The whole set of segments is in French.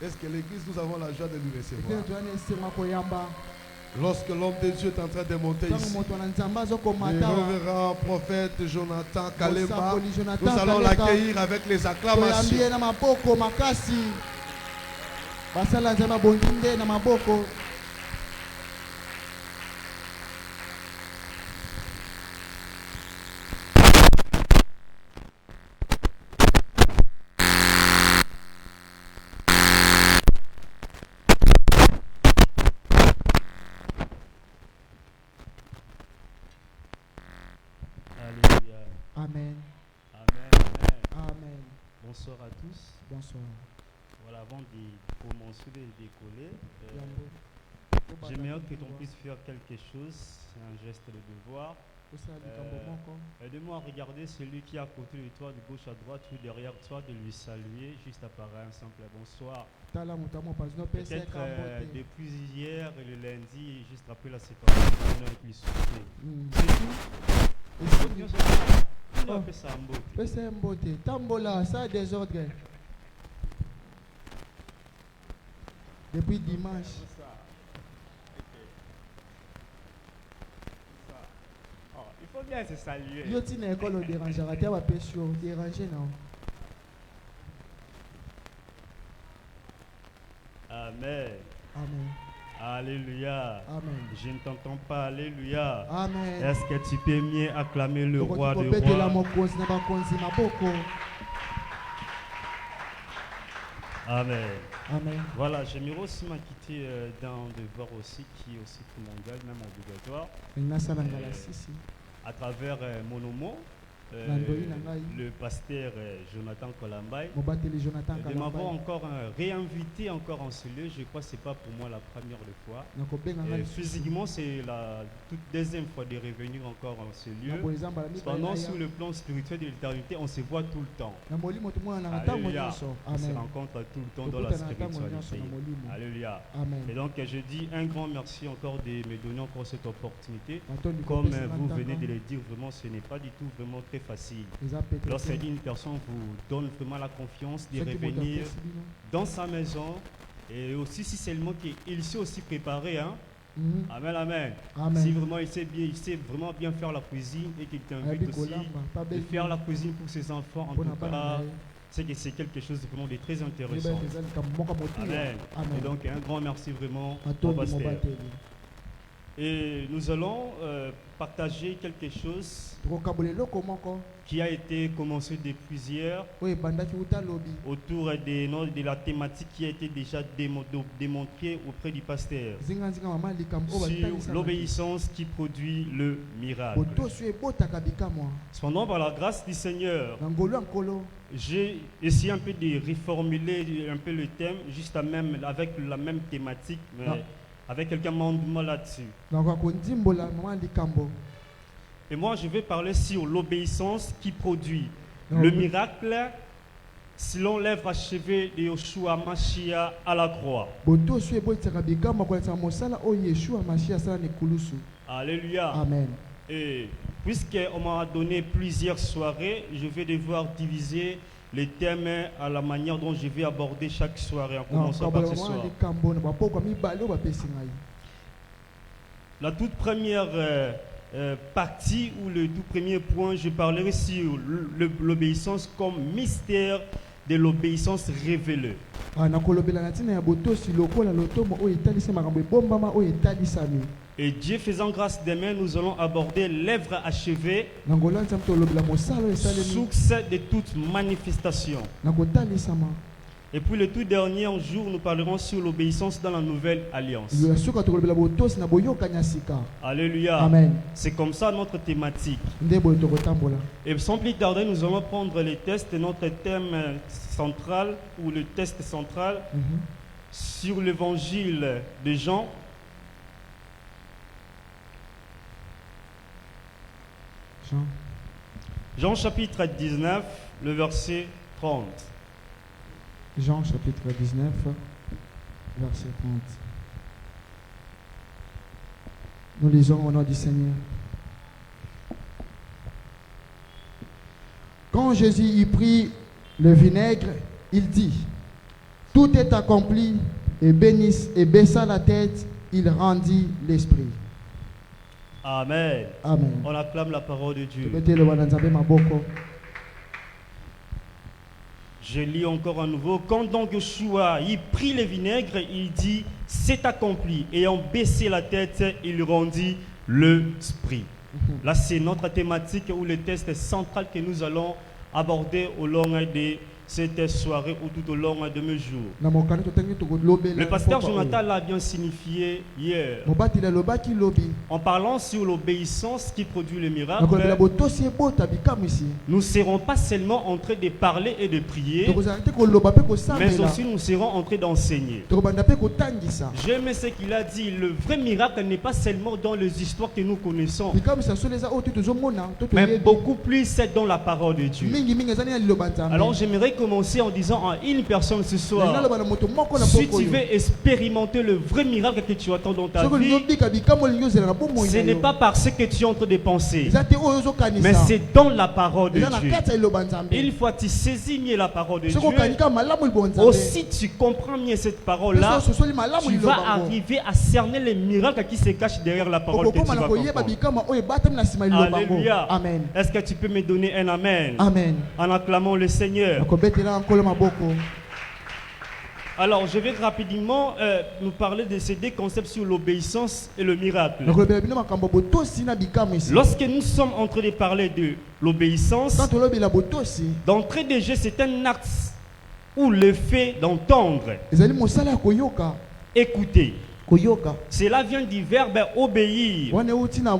Est-ce que l'église, nous avons la joie de lui recevoir? Lorsque l'homme de Dieu est en train de monter ici, le révérend prophète Jonathan Kalema, nous allons l'accueillir avec les acclamations. Amen. Amen. Amen. Amen. Bonsoir à tous. Bonsoir. Voilà, avant de commencer de décoller, j'aimerais que l'on puisse faire quelque chose, c'est un geste de devoir. Aide-moi à regarder celui qui est à côté de toi, de gauche à droite ou derrière toi, de lui saluer juste à part un simple bonsoir. Peut-être depuis hier et le lundi, juste après la séparation, on a pu souffler. C'est tout. On a fait ça en beauté. Tambola, ça désordre. Depuis dimanche. Il faut bien se saluer. Yo ti na école déranger, raté va pécho, déranger non. Amen. Amen. Alléluia. Amen. Je ne t'entends pas. Alléluia. Amen. Est-ce que tu peux mieux acclamer le roi de rois? Amen. Amen. Voilà, j'aimerais aussi m'acquitter d'un devoir aussi qui est aussi primordial, même obligatoire. À travers mon homo, le pasteur Jonathan Kolambay, de m'avoir encore réinvité encore en ce lieu. Je crois que ce n'est pas pour moi la première fois. Physiquement, c'est la toute deuxième fois de revenir encore en ce lieu. Cependant, sur le plan spirituel de l'éternité, on se voit tout le temps. Alléluia. On se rencontre tout le temps dans la spiritualité. Alléluia. Et donc, je dis un grand merci encore de me donner encore cette opportunité. Comme vous venez de le dire, vraiment, ce n'est pas du tout vraiment très facile. Lorsqu'une personne vous donne vraiment la confiance de revenir dans sa maison, et aussi si seulement qu'il sait aussi préparer, hein. Amen, amen. Si vraiment il sait vraiment bien faire la cuisine et qu'il t'invite aussi de faire la cuisine pour ses enfants, en tout cas, c'est que c'est quelque chose de vraiment de très intéressant. Amen. Et donc un grand merci vraiment au pasteur. Et nous allons partager quelque chose qui a été commencé depuis hier autour de la thématique qui a été déjà démontrée auprès du pasteur sur l'obéissance qui produit le miracle. Cependant, par la grâce du Seigneur, j'ai essayé un peu de reformuler un peu le thème juste avec la même thématique, mais avec quelqu'un m'a là-dessus. Et moi, je vais parler sur l'obéissance qui produit le miracle selon l'œuvre achevée de Yeshua Mashiach à la croix. Alléluia. Amen. Et puisqu'on m'a donné plusieurs soirées, je vais devoir diviser les thèmes à la manière dont je vais aborder chaque soirée en commençant par ce soir. La toute première partie ou le tout premier point, je parlerai sur l'obéissance comme mystère de l'obéissance révélée. Et Dieu faisant grâce demain, nous allons aborder l'œuvre achevée, source de toute manifestation. Et puis le tout dernier jour, nous parlerons sur l'obéissance dans la nouvelle alliance. Alléluia. Amen. C'est comme ça notre thématique. Et sans plus tarder, nous allons prendre les tests, notre thème central ou le test central sur l'évangile de Jean. Jean chapitre 19, le verset 30. Jean chapitre 19, verset 30. Nous lisons au nom du Seigneur. Quand Jésus y prit le vinaigre, il dit: Tout est accompli et baissa la tête, il rendit l'esprit. Amen. Amen. On acclame la parole de Dieu. Je lis encore à nouveau. Quand donc Yeshua il prit le vinaigre, il dit c'est accompli. Ayant baissé la tête, il rendit l'esprit. Là, c'est notre thématique ou le test central que nous allons aborder au long de cette soirée ou tout au long de mes jours. Le pasteur Jonathan l'a bien signifié hier. En parlant sur l'obéissance qui produit le miracle, nous ne serons pas seulement en train de parler et de prier, mais aussi nous serons en train d'enseigner. J'aime ce qu'il a dit. Le vrai miracle n'est pas seulement dans les histoires que nous connaissons, mais beaucoup plus c'est dans la parole de Dieu. Alors j'aimerais commencer en disant à une personne ce soir, si tu veux expérimenter le vrai miracle que tu attends dans ta vie, ce n'est pas parce que tu es en train de penser, mais c'est dans la parole de Dieu. Une fois que tu saisis mieux la parole de Dieu, aussi tu comprends mieux cette parole-là, tu vas arriver à cerner les miracles qui se cachent derrière la parole que tu vas comprendre. Alléluia. Amen. Est-ce que tu peux me donner un amen? Amen. En acclamant le Seigneur. Alors, je vais rapidement nous parler de ces deux concepts sur l'obéissance et le miracle. Lorsque nous sommes en train de parler de l'obéissance, d'entrée de jeu, c'est un acte ou le fait d'entendre, écouter. Cela vient du verbe obéir,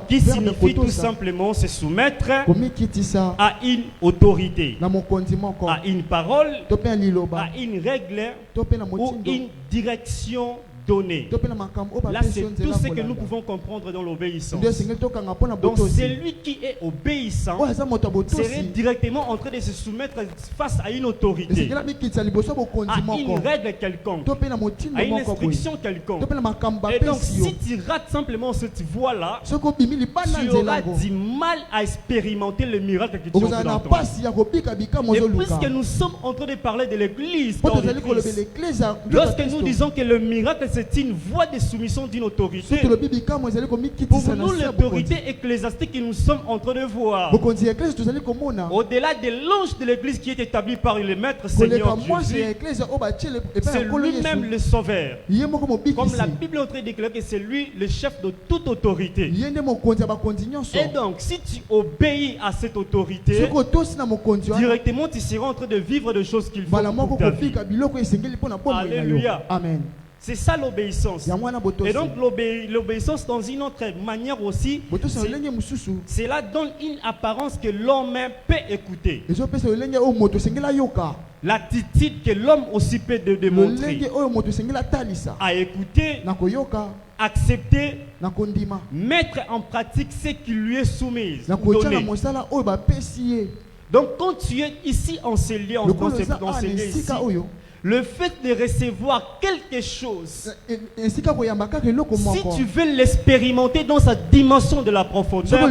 qui signifie tout simplement se soumettre à une autorité, à une parole, à une règle ou une direction donnée. Là, c'est tout ce que nous pouvons comprendre dans l'obéissance. Donc, celui qui est obéissant serait directement en train de se soumettre face à une autorité, à une règle quelconque, à une instruction quelconque. Et donc, si tu rates simplement cette voie-là, tu auras du mal à expérimenter le miracle que tu es en train d'entendre. Et puisque nous sommes en train de parler de l'Église, lorsque nous disons que le miracle c'est une voie de soumission d'une autorité, pour nous l'autorité ecclésiastique que nous sommes en train de voir, au-delà de l'ange de l'Église qui est établi par le Maître Seigneur Jésus, c'est lui-même le Sauveur. Comme la Bible est en train de déclarer que c'est lui le chef de toute autorité. Et donc, si tu obéis à cette autorité, directement tu seras en train de vivre des choses qu'il faut pour ta vie. Alléluia. Amen. C'est ça l'obéissance. Et donc l'obéissance dans une autre manière aussi, cela donne une apparence que l'homme peut écouter. L'attitude que l'homme aussi peut démontrer. À écouter, accepter, mettre en pratique ce qui lui est soumis. Donc quand tu es ici en ce lieu, ici, le fait de recevoir quelque chose, si tu veux l'expérimenter dans sa dimension de la profondeur, tu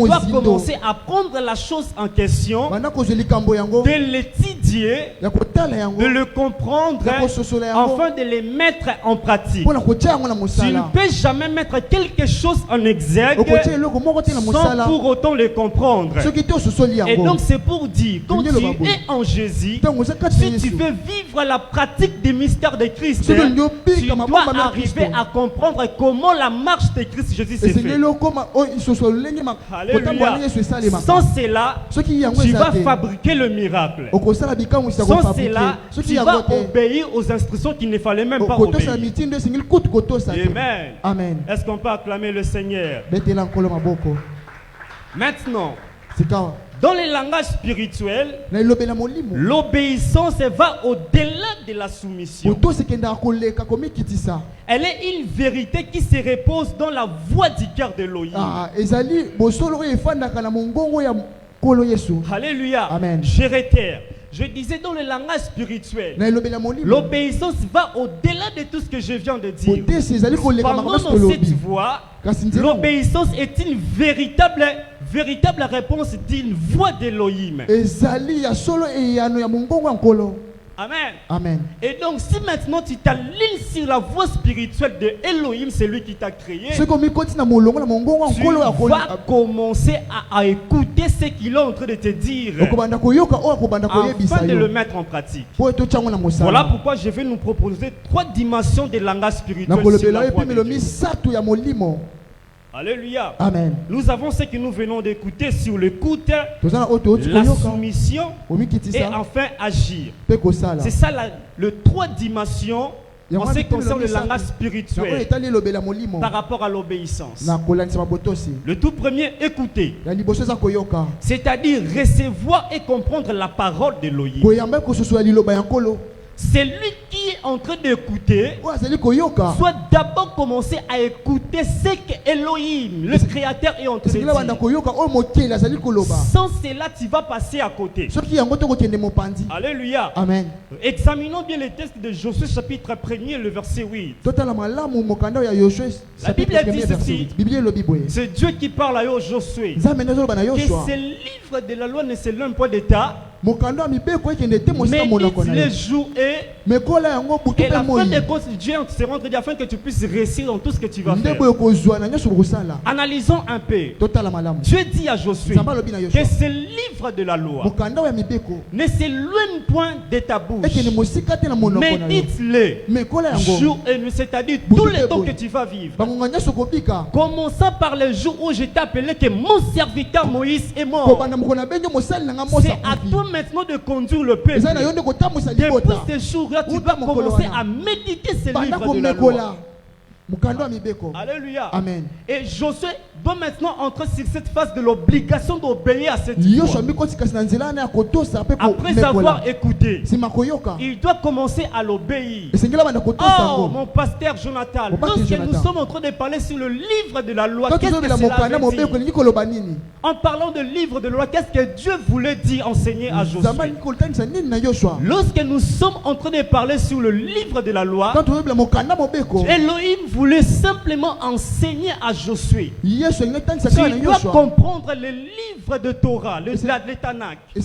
dois commencer à prendre la chose en question, de l'étudier, de le comprendre, afin de le mettre en pratique. Tu ne peux jamais mettre quelque chose en exergue sans pour autant le comprendre. Et donc c'est pour dire, quand tu es en Jésus, si tu veux vivre la pratique des mystères de Christ, tu dois arriver à comprendre comment la marche de Christ Jésus s'est faite. Alléluia. Sans cela, tu vas fabriquer le miracle. Sans cela, tu vas obéir aux instructions qu'il ne fallait même pas obéir. Amen. Est-ce qu'on peut acclamer le Seigneur? Maintenant, dans le langage spirituel, l'obéissance va au-delà de la soumission. Elle est une vérité qui se repose dans la voix du cœur de Elohim. Alléluia. Amen. Je réitère. Je disais dans le langage spirituel, l'obéissance va au-delà de tout ce que je viens de dire. Pendant dans cette voie, l'obéissance est une véritable réponse d'une voix d'Elohim. Amen. Amen. Et donc, si maintenant tu t'alignes sur la voie spirituelle de Elohim, c'est lui qui t'a créé, tu vas commencer à écouter ce qu'il est en train de te dire afin de le mettre en pratique. Voilà pourquoi je vais nous proposer 3 dimensions de langage spirituel sur la voie de Dieu. Alléluia. Amen. Nous avons ce que nous venons d'écouter sur l'écoute, la soumission et enfin agir. C'est ça le 3 dimensions en ce qui concerne le langage spirituel par rapport à l'obéissance. Le tout premier, écouter. C'est-à-dire recevoir et comprendre la parole d'Elohim. C'est lui qui est en train d'écouter, soit d'abord commencer à écouter ce que Elohim, le Créateur, est en train de dire. Sans cela, tu vas passer à côté. Alléluia. Amen. Examinons bien les textes de Josué chapitre 1er, le verset 8. La Bible dit ceci. C'est Dieu qui parle à Josué. Que ce livre de la loi ne s'éloigne pas d'État, mais les jours et la fin des comptes, Dieu se rend afin que tu puisses réussir dans tout ce que tu vas faire. Analysons un peu. Dieu dit à Josué que ce livre de la loi ne s'éloigne point de ta bouche. Médite-le jour et nuit, c'est-à-dire tout le temps que tu vas vivre. Commençant par le jour où je t'ai appelé que mon serviteur Moïse est mort. C'est à toi maintenant de conduire le peuple. Depuis ce jour-là, tu vas commencer à méditer ce livre de la loi. Alléluia. Amen. Et Josué doit maintenant entrer sur cette phase de l'obligation d'obéir à cette loi. Après avoir écouté, il doit commencer à l'obéir. Oh, mon pasteur Jonathan, lorsque nous sommes en train de parler sur le livre de la loi, qu'est-ce que cela veut dire? En parlant de livre de la loi, qu'est-ce que Dieu voulait dire, enseigner à Josué? Lorsque nous sommes en train de parler sur le livre de la loi, Elohim voulait simplement enseigner à Josué. Tu dois comprendre les livres de Torah, le Tanakh. Tu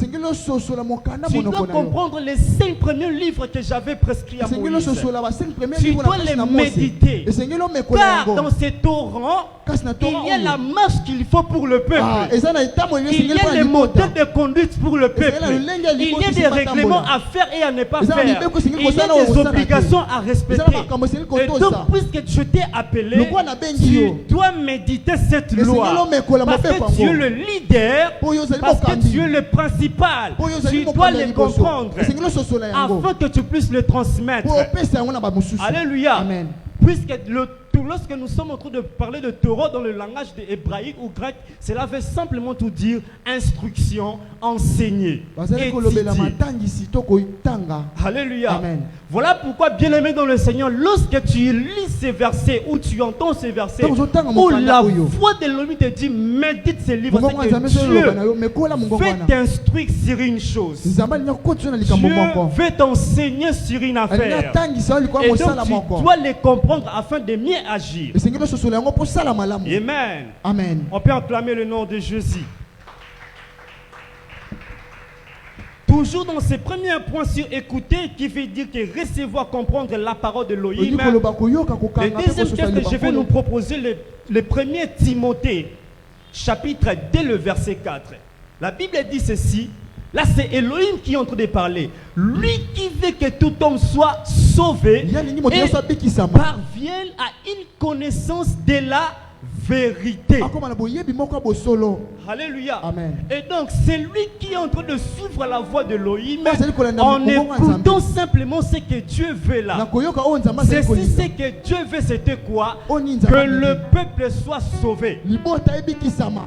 dois comprendre les 5 premiers livres que j'avais prescrits à Moïse. Tu dois les méditer. Car dans ces torrents, il y a la marche qu'il faut pour le peuple. Il y a les modèles de conduite pour le peuple. Il y a des règlements à faire et à ne pas faire. Il y a des obligations à respecter. Et donc, puisque je t'ai appelé, tu dois méditer cette loi. Parce que tu es le leader, parce que tu es le principal. Tu dois le comprendre afin que tu puisses le transmettre. Alléluia. Amen. Puisque lorsque nous sommes en train de parler de Torah dans le langage hébraïque ou grec, cela veut simplement tout dire instruction, enseigner, étudier. Alléluia. Amen. Voilà pourquoi, bien-aimé dans le Seigneur, lorsque tu lis ces versets ou tu entends ces versets, où la voix de l'homme te dit médite ces livres, c'est que Dieu veut t'instruire sur une chose. Dieu veut t'enseigner sur une affaire. Et donc tu dois les comprendre afin de mieux agir. Amen. Amen. On peut acclamer le nom de Jésus. Toujours dans ces premiers points sur écouter, qui veut dire que recevoir, comprendre la parole de Elohim. Le deuxième texte que je vais nous proposer, le 1er Timothée, chapitre 2, le verset 4. La Bible dit ceci. Là, c'est Elohim qui est en train de parler. Lui qui veut que tout homme soit sauvé et parvienne à une connaissance de la vérité. Alléluia. Amen. Et donc, c'est lui qui est en train de suivre la voie de Elohim en écoutant simplement ce que Dieu veut là. C'est ce que Dieu veut, c'était quoi? Que le peuple soit sauvé.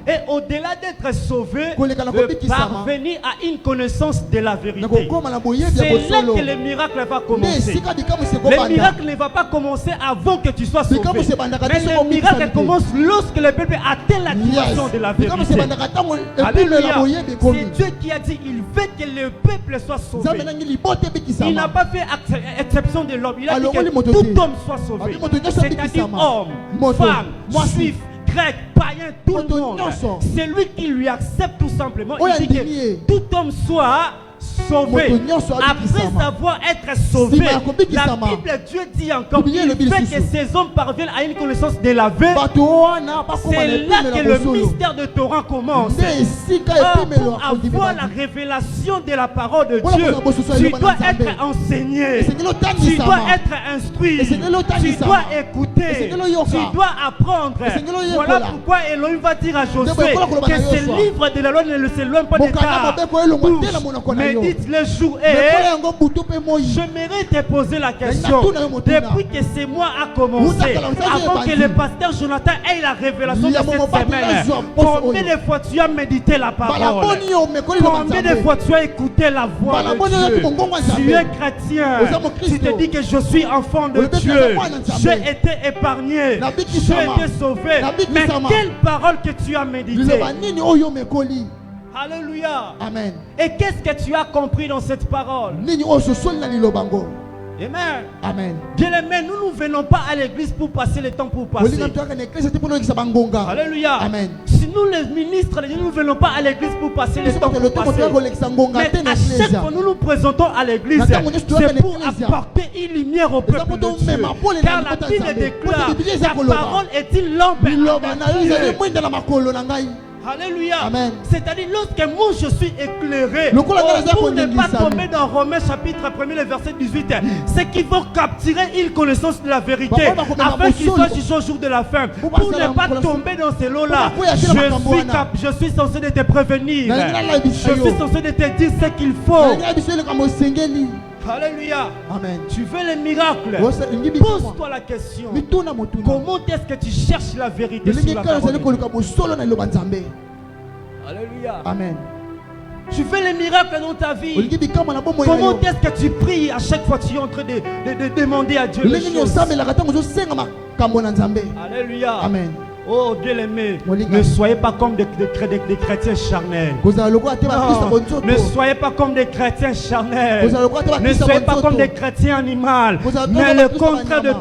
Et au-delà d'être sauvé, de parvenir à une connaissance de la vérité. C'est là que le miracle va commencer. Le miracle ne va pas commencer avant que tu sois sauvé. Mais le miracle commence lorsque le peuple atteint la dimension de la vérité. Alléluia. C'est Dieu qui a dit il veut que le peuple soit sauvé. Il n'a pas fait exception de l'homme. Il a dit que tout homme soit sauvé. C'est-à-dire homme, femme, juif, grec, païen, tout le monde. C'est lui qui lui accepte tout simplement. Il dit que tout homme soit sauvé, après avoir être sauvé, la Bible, Dieu dit encore, il fait que ces hommes parviennent à une connaissance de la vérité. C'est là que le mystère de Torah commence. Pour avoir la révélation de la parole de Dieu, tu dois être enseigné, tu dois être instruit, tu dois écouter, tu dois apprendre. Voilà pourquoi Elohim va dire à Josué que ce livre de la loi ne s'éloigne pas des tas. Médite le jour et j'aimerais te poser la question. Depuis que ce mois a commencé, avant que le pasteur Jonathan ait la révélation de cette semaine, combien de fois tu as médité la parole? Combien de fois tu as écouté la voix de Dieu? Tu es chrétien, tu te dis que je suis enfant de Dieu, j'ai été épargné, j'ai été sauvé. Mais quelle parole que tu as médité? Alléluia. Amen. Et qu'est-ce que tu as compris dans cette parole? Amen. Amen. Bien-aimés, nous ne venons pas à l'église pour passer le temps pour passer. Alléluia. Amen. Si nous les ministres, nous ne venons pas à l'église pour passer le temps pour passer. Mais à chaque fois nous nous présentons à l'église, c'est pour apporter une lumière au peuple de Dieu. Car la Bible déclare, ta parole est une lampe. Alléluia. C'est-à-dire lorsque moi je suis éclairé, pour ne pas tomber dans Romains chapitre 1er le verset 18, c'est qu'ils vont capturer une connaissance de la vérité afin qu'ils soient jugés au jour de la fin. Pour ne pas tomber dans ces lots-là, je suis censé de te prévenir, je suis censé de te dire ce qu'il faut. Alléluia. Amen. Tu veux les miracles? Pose-toi la question. Comment est-ce que tu cherches la vérité sur la parole? Alléluia. Amen. Tu fais les miracles dans ta vie. Comment est-ce que tu pries à chaque fois que tu es en train de demander à Dieu les choses? Alléluia. Amen. Oh bien-aimés, ne soyez pas comme des chrétiens charnels. Non, ne soyez pas comme des chrétiens charnels. Ne soyez pas comme des chrétiens animaux. Mais le contraire de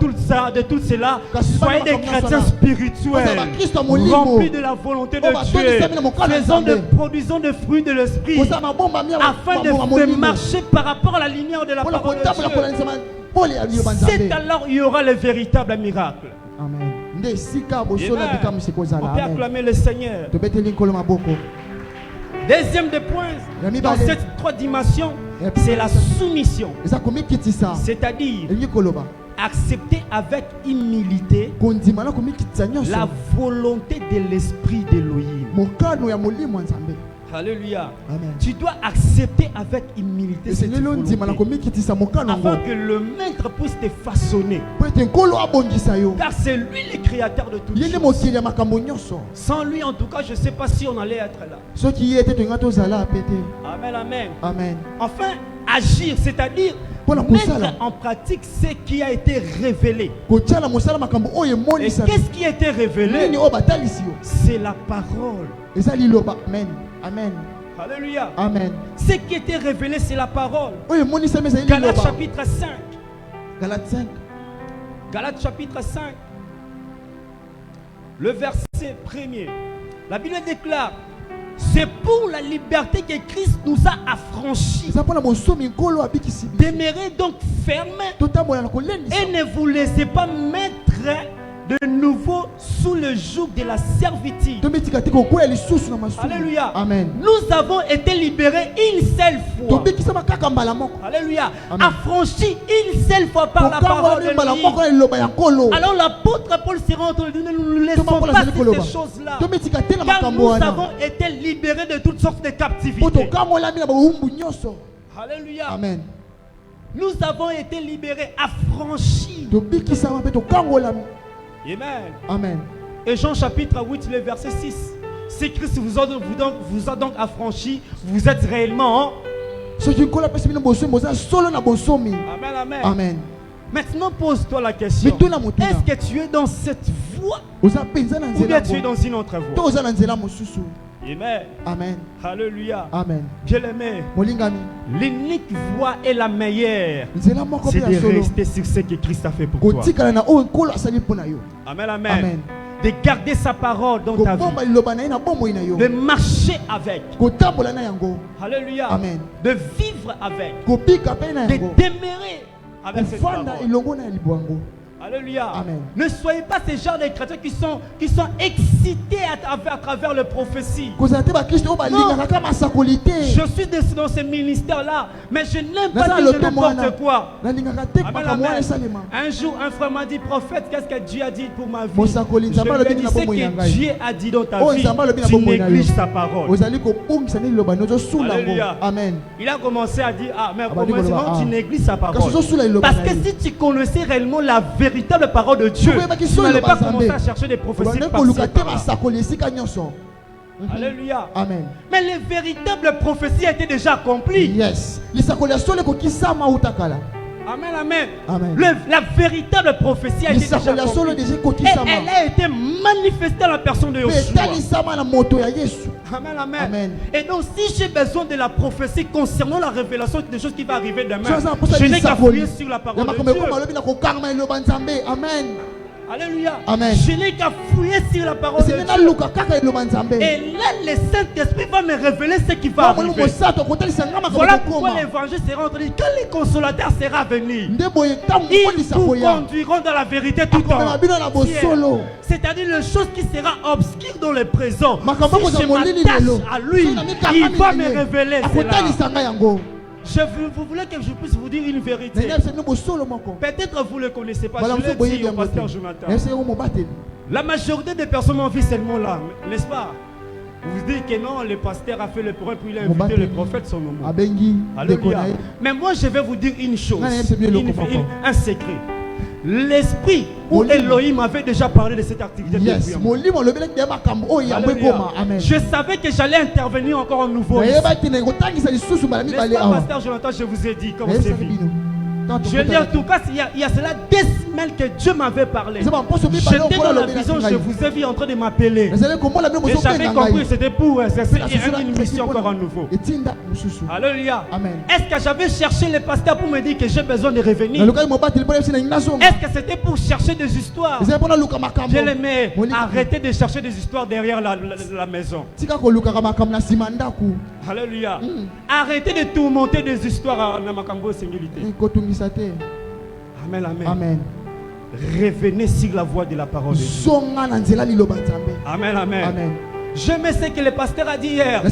tout cela, soyez des chrétiens spirituels, remplis de la volonté de Dieu, produisant des fruits de l'esprit, afin de marcher par rapport à la lumière de la parole de Dieu. C'est alors il y aura le véritable miracle. Amen. On peut acclamer le Seigneur. Deuxième des points dans cette trois dimensions, c'est la soumission. C'est-à-dire accepter avec humilité la volonté de l'esprit d'Elohim. Alléluia. Amen. Tu dois accepter avec humilité cette volonté, afin que le maître puisse te façonner. Car c'est lui le créateur de toutes choses. Sans lui, en tout cas, je ne sais pas si on allait être là. Amen, amen. Amen. Enfin, agir, c'est-à-dire mettre en pratique ce qui a été révélé. Et qu'est-ce qui a été révélé? C'est la parole. Amen. Amen. Alléluia. Amen. Ce qui a été révélé, c'est la parole. Galates chapitre 5. Galates chapitre 5. Le verset 1er. La Bible déclare: c'est pour la liberté que Christ nous a affranchis. Demeurez donc fermes et ne vous laissez pas mettre de nouveau sous le joug de la servitude. Alléluia. Amen. Nous avons été libérés une seule fois. Alléluia. Affranchis une seule fois par la parole de Dieu. Alors l'apôtre Paul s'est rendu, nous ne laissons pas ces choses-là. Car nous avons été libérés de toutes sortes de captivités. Alléluia. Amen. Nous avons été libérés, affranchis. Amen. Amen. Et Jean chapitre 8, le verset 6. Si Christ vous a donc affranchi, vous êtes réellement. Amen, amen. Amen. Maintenant, pose-toi la question. Est-ce que tu es dans cette voie ou bien tu es dans une autre voie? Amen. Amen. Alléluia. Amen. Bien-aimé, l'unique voie est la meilleure. C'est de rester sur ce que Christ a fait pour toi. Amen, amen. Amen. de garder sa parole dans ta vie, de marcher avec, alléluia, amen, de vivre avec, de demeurer avec cette parole. Alléluia. Amen. Ne soyez pas ces genres de chrétiens qui sont excités à travers le prophétie. Non. Je suis dans ce ministère-là, mais je n'aime pas dire n'importe quoi. Amen, amen. Un jour, un frère m'a dit, prophète, qu'est-ce que Dieu a dit pour ma vie? Je lui ai dit, ce que Dieu a dit dans ta vie, tu négliges sa parole. Alléluia. Amen. Il a commencé à dire, ah, mais comment tu négliges sa parole? Parce que si tu connaissais réellement la véritable parole de Dieu, tu n'allais pas commencer à chercher des prophéties par-ci par-là. Alléluia. Amen. Mais les véritables prophéties étaient déjà accomplies. Yes. Amen, amen. Amen. La véritable prophétie a été déjà accomplie. Et elle a été manifestée dans la personne de Yoshua. Amen, amen, amen. Et donc, si j'ai besoin de la prophétie concernant la révélation des choses qui vont arriver demain, je n'ai qu'à fouiller sur la parole de Dieu. Amen. Alléluia. Amen. Je n'ai qu'à fouiller sur la parole de Dieu. Et là, le Saint-Esprit va me révéler ce qui va arriver. Voilà pourquoi l'évangile sera entendu. Quand les consolateurs sera venu, ils vous conduiront dans la vérité tout entière. C'est-à-dire les choses qui seront obscures dans le présent. Si je m'attache à lui, il va me révéler cela. Vous voulez que je puisse vous dire une vérité? Peut-être vous ne le connaissez pas. Je l'ai dit au pasteur Jonathan. La majorité des personnes ont vu seulement là, n'est-ce pas? Vous dites que non, le pasteur a fait le prophète, puis il a invité le prophète son nom. Alléluia. Mais moi je vais vous dire une chose, un secret. L'esprit où Elohim avait déjà parlé de cette activité. Yes. Je savais que j'allais intervenir encore à nouveau. N'est-ce pas, pasteur Jonathan, je vous ai dit comment c'est vu. Je dis en tout cas, il y a cela 2 semaines que Dieu m'avait parlé. J'étais dans la vision, je vous ai vu en train de m'appeler. Et j'avais compris que c'était pour une mission encore à nouveau. Alléluia. Est-ce que j'avais cherché le pasteur pour me dire que j'ai besoin de revenir? Est-ce que c'était pour chercher des histoires? Je l'aimais. Arrêtez de chercher des histoires derrière la maison. Alléluia. Arrêtez de tourmenter des histoires à Makambo Singulité. Amen, amen. Amen. Revenez sur la voie de la parole de Dieu. Amen, amen. Amen. Je me sais que le pasteur a dit hier.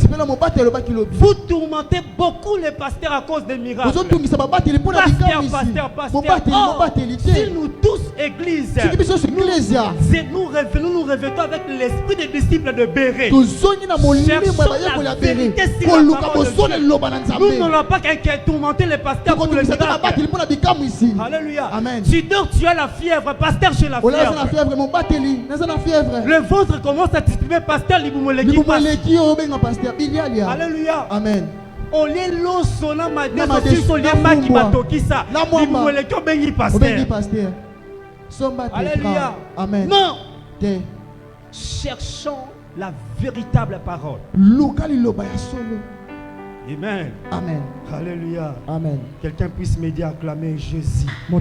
Vous tourmentez beaucoup les pasteurs à cause des miracles. Pasteur. Oh, si nous tous, église, nous revêtons avec l'esprit des disciples de Béret. Cherchons la vérité sur la parole de Dieu. Nous n'allons pas tourmenter les pasteurs pour les miracles. Alléluia. Amen. Tu dors, tu as la fièvre. Pasteur, j'ai la fièvre. Le ventre commence à t'exprimer, pasteur. Alléluia. Amen. Alléluia. Amen. Non. Cherchons la véritable parole. Amen. Amen. Alléluia. Amen. Quelqu'un puisse m'aider à acclamer Jésus. Moi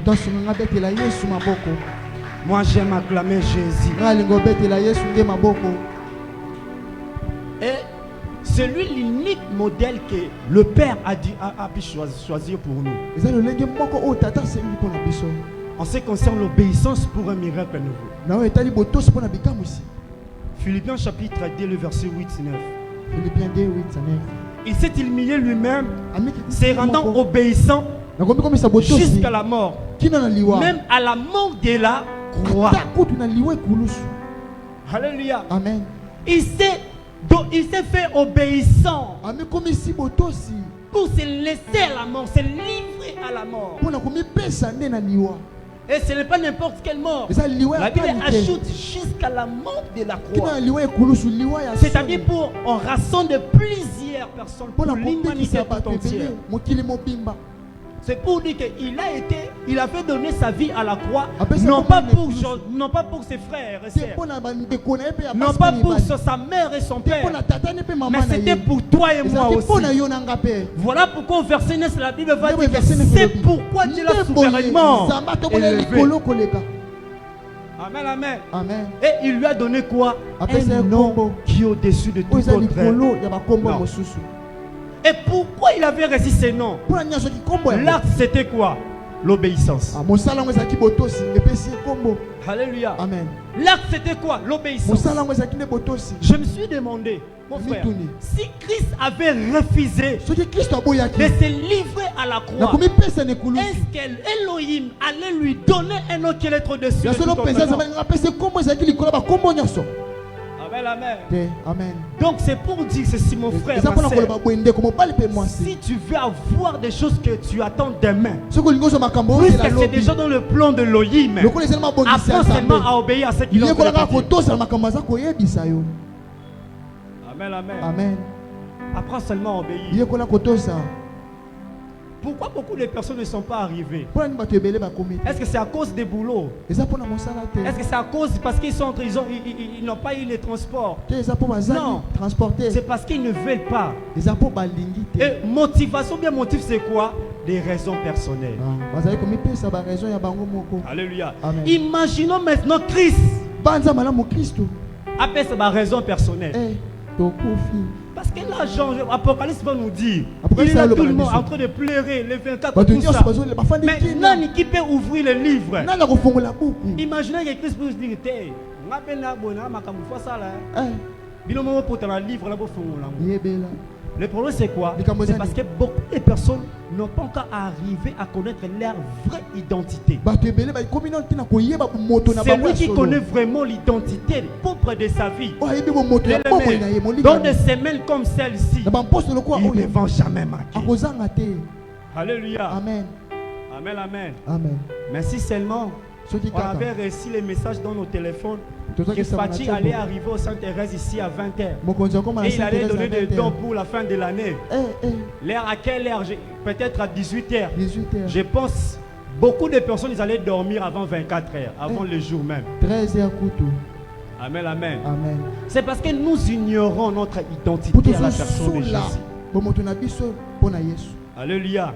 j'aime acclamer Jésus. Et c'est lui l'unique modèle que le Père a pu choisir pour nous. En ce qui concerne l'obéissance pour un miracle nouveau. Philippiens chapitre 2, le verset 8-9. Philippiens 2, 8-9. Il s'est humilié lui-même, se rendant obéissant jusqu'à la mort. Même à la mort de la croix. Alléluia. Amen. Il s'est fait obéissant pour se laisser à la mort, se livrer à la mort. Et ce n'est pas n'importe quelle mort. La Bible ajoute jusqu'à la mort de la croix. C'est-à-dire pour en raison de plusieurs personnes, pour l'humanité tout entière. C'est pour dire qu'il avait donné sa vie à la croix, non pas pour ses frères et sœurs, non pas pour sa mère et son père, mais c'était pour toi et moi aussi. Voilà pourquoi au verset 9, la Bible va dire que c'est pourquoi Dieu l'a souverainement élevé. Amen, amen. Amen. Et il lui a donné quoi? Un nom qui est au-dessus de tout autre. Non. Et pourquoi il avait reçu ces noms? L'acte c'était quoi? L'obéissance. Alléluia. Amen. L'acte c'était quoi? L'obéissance. Je me suis demandé, mon frère, si Christ avait refusé de se livrer à la croix, est-ce qu'Elohim allait lui donner un autre qui allait être au-dessus de tout autre nom? Amen, amen. Amen. Donc c'est pour dire ceci, mon frère, ma sœur. Si tu veux avoir des choses que tu attends demain, puisque c'est déjà dans le plan de l'Elohim, apprends seulement à obéir à ce qu'il a dit. Amen, amen. Amen. Apprends seulement à obéir. Pourquoi beaucoup de personnes ne sont pas arrivées? Est-ce que c'est à cause des boulots? Est-ce que c'est à cause parce qu'ils n'ont pas eu les transports? Non. C'est parce qu'ils ne veulent pas. Et motivation, bien motif, c'est quoi? Des raisons personnelles. Alléluia. Amen. Imaginons maintenant Christ. Appelle ça ma raison personnelle. Parce que là, l'Apocalypse va nous dire, il est là tout le monde en train de pleurer, les 24 tout ça. Mais nani qui peut ouvrir le livre? Imaginez que Christ peut se dire, le problème c'est quoi? C'est parce que beaucoup de personnes n'ont pas encore arrivé à connaître leur vraie identité. Celui qui connaît vraiment l'identité propre de sa vie, dans des semaines comme celle-ci, il ne va jamais manquer. Alléluia. Amen. Amen, amen. Amen. Mais si seulement on avait reçu les messages dans nos téléphones que Fatih allait arriver au Sainte-Thérèse ici à 20h. Et il allait donner des dons pour la fin de l'année. L'heure à quelle heure? Peut-être à 18h. Je pense beaucoup de personnes ils allaient dormir avant 24h, avant le jour même. 13h. Amen, amen. Amen. C'est parce que nous ignorons notre identité à la personne de Jésus. Alléluia.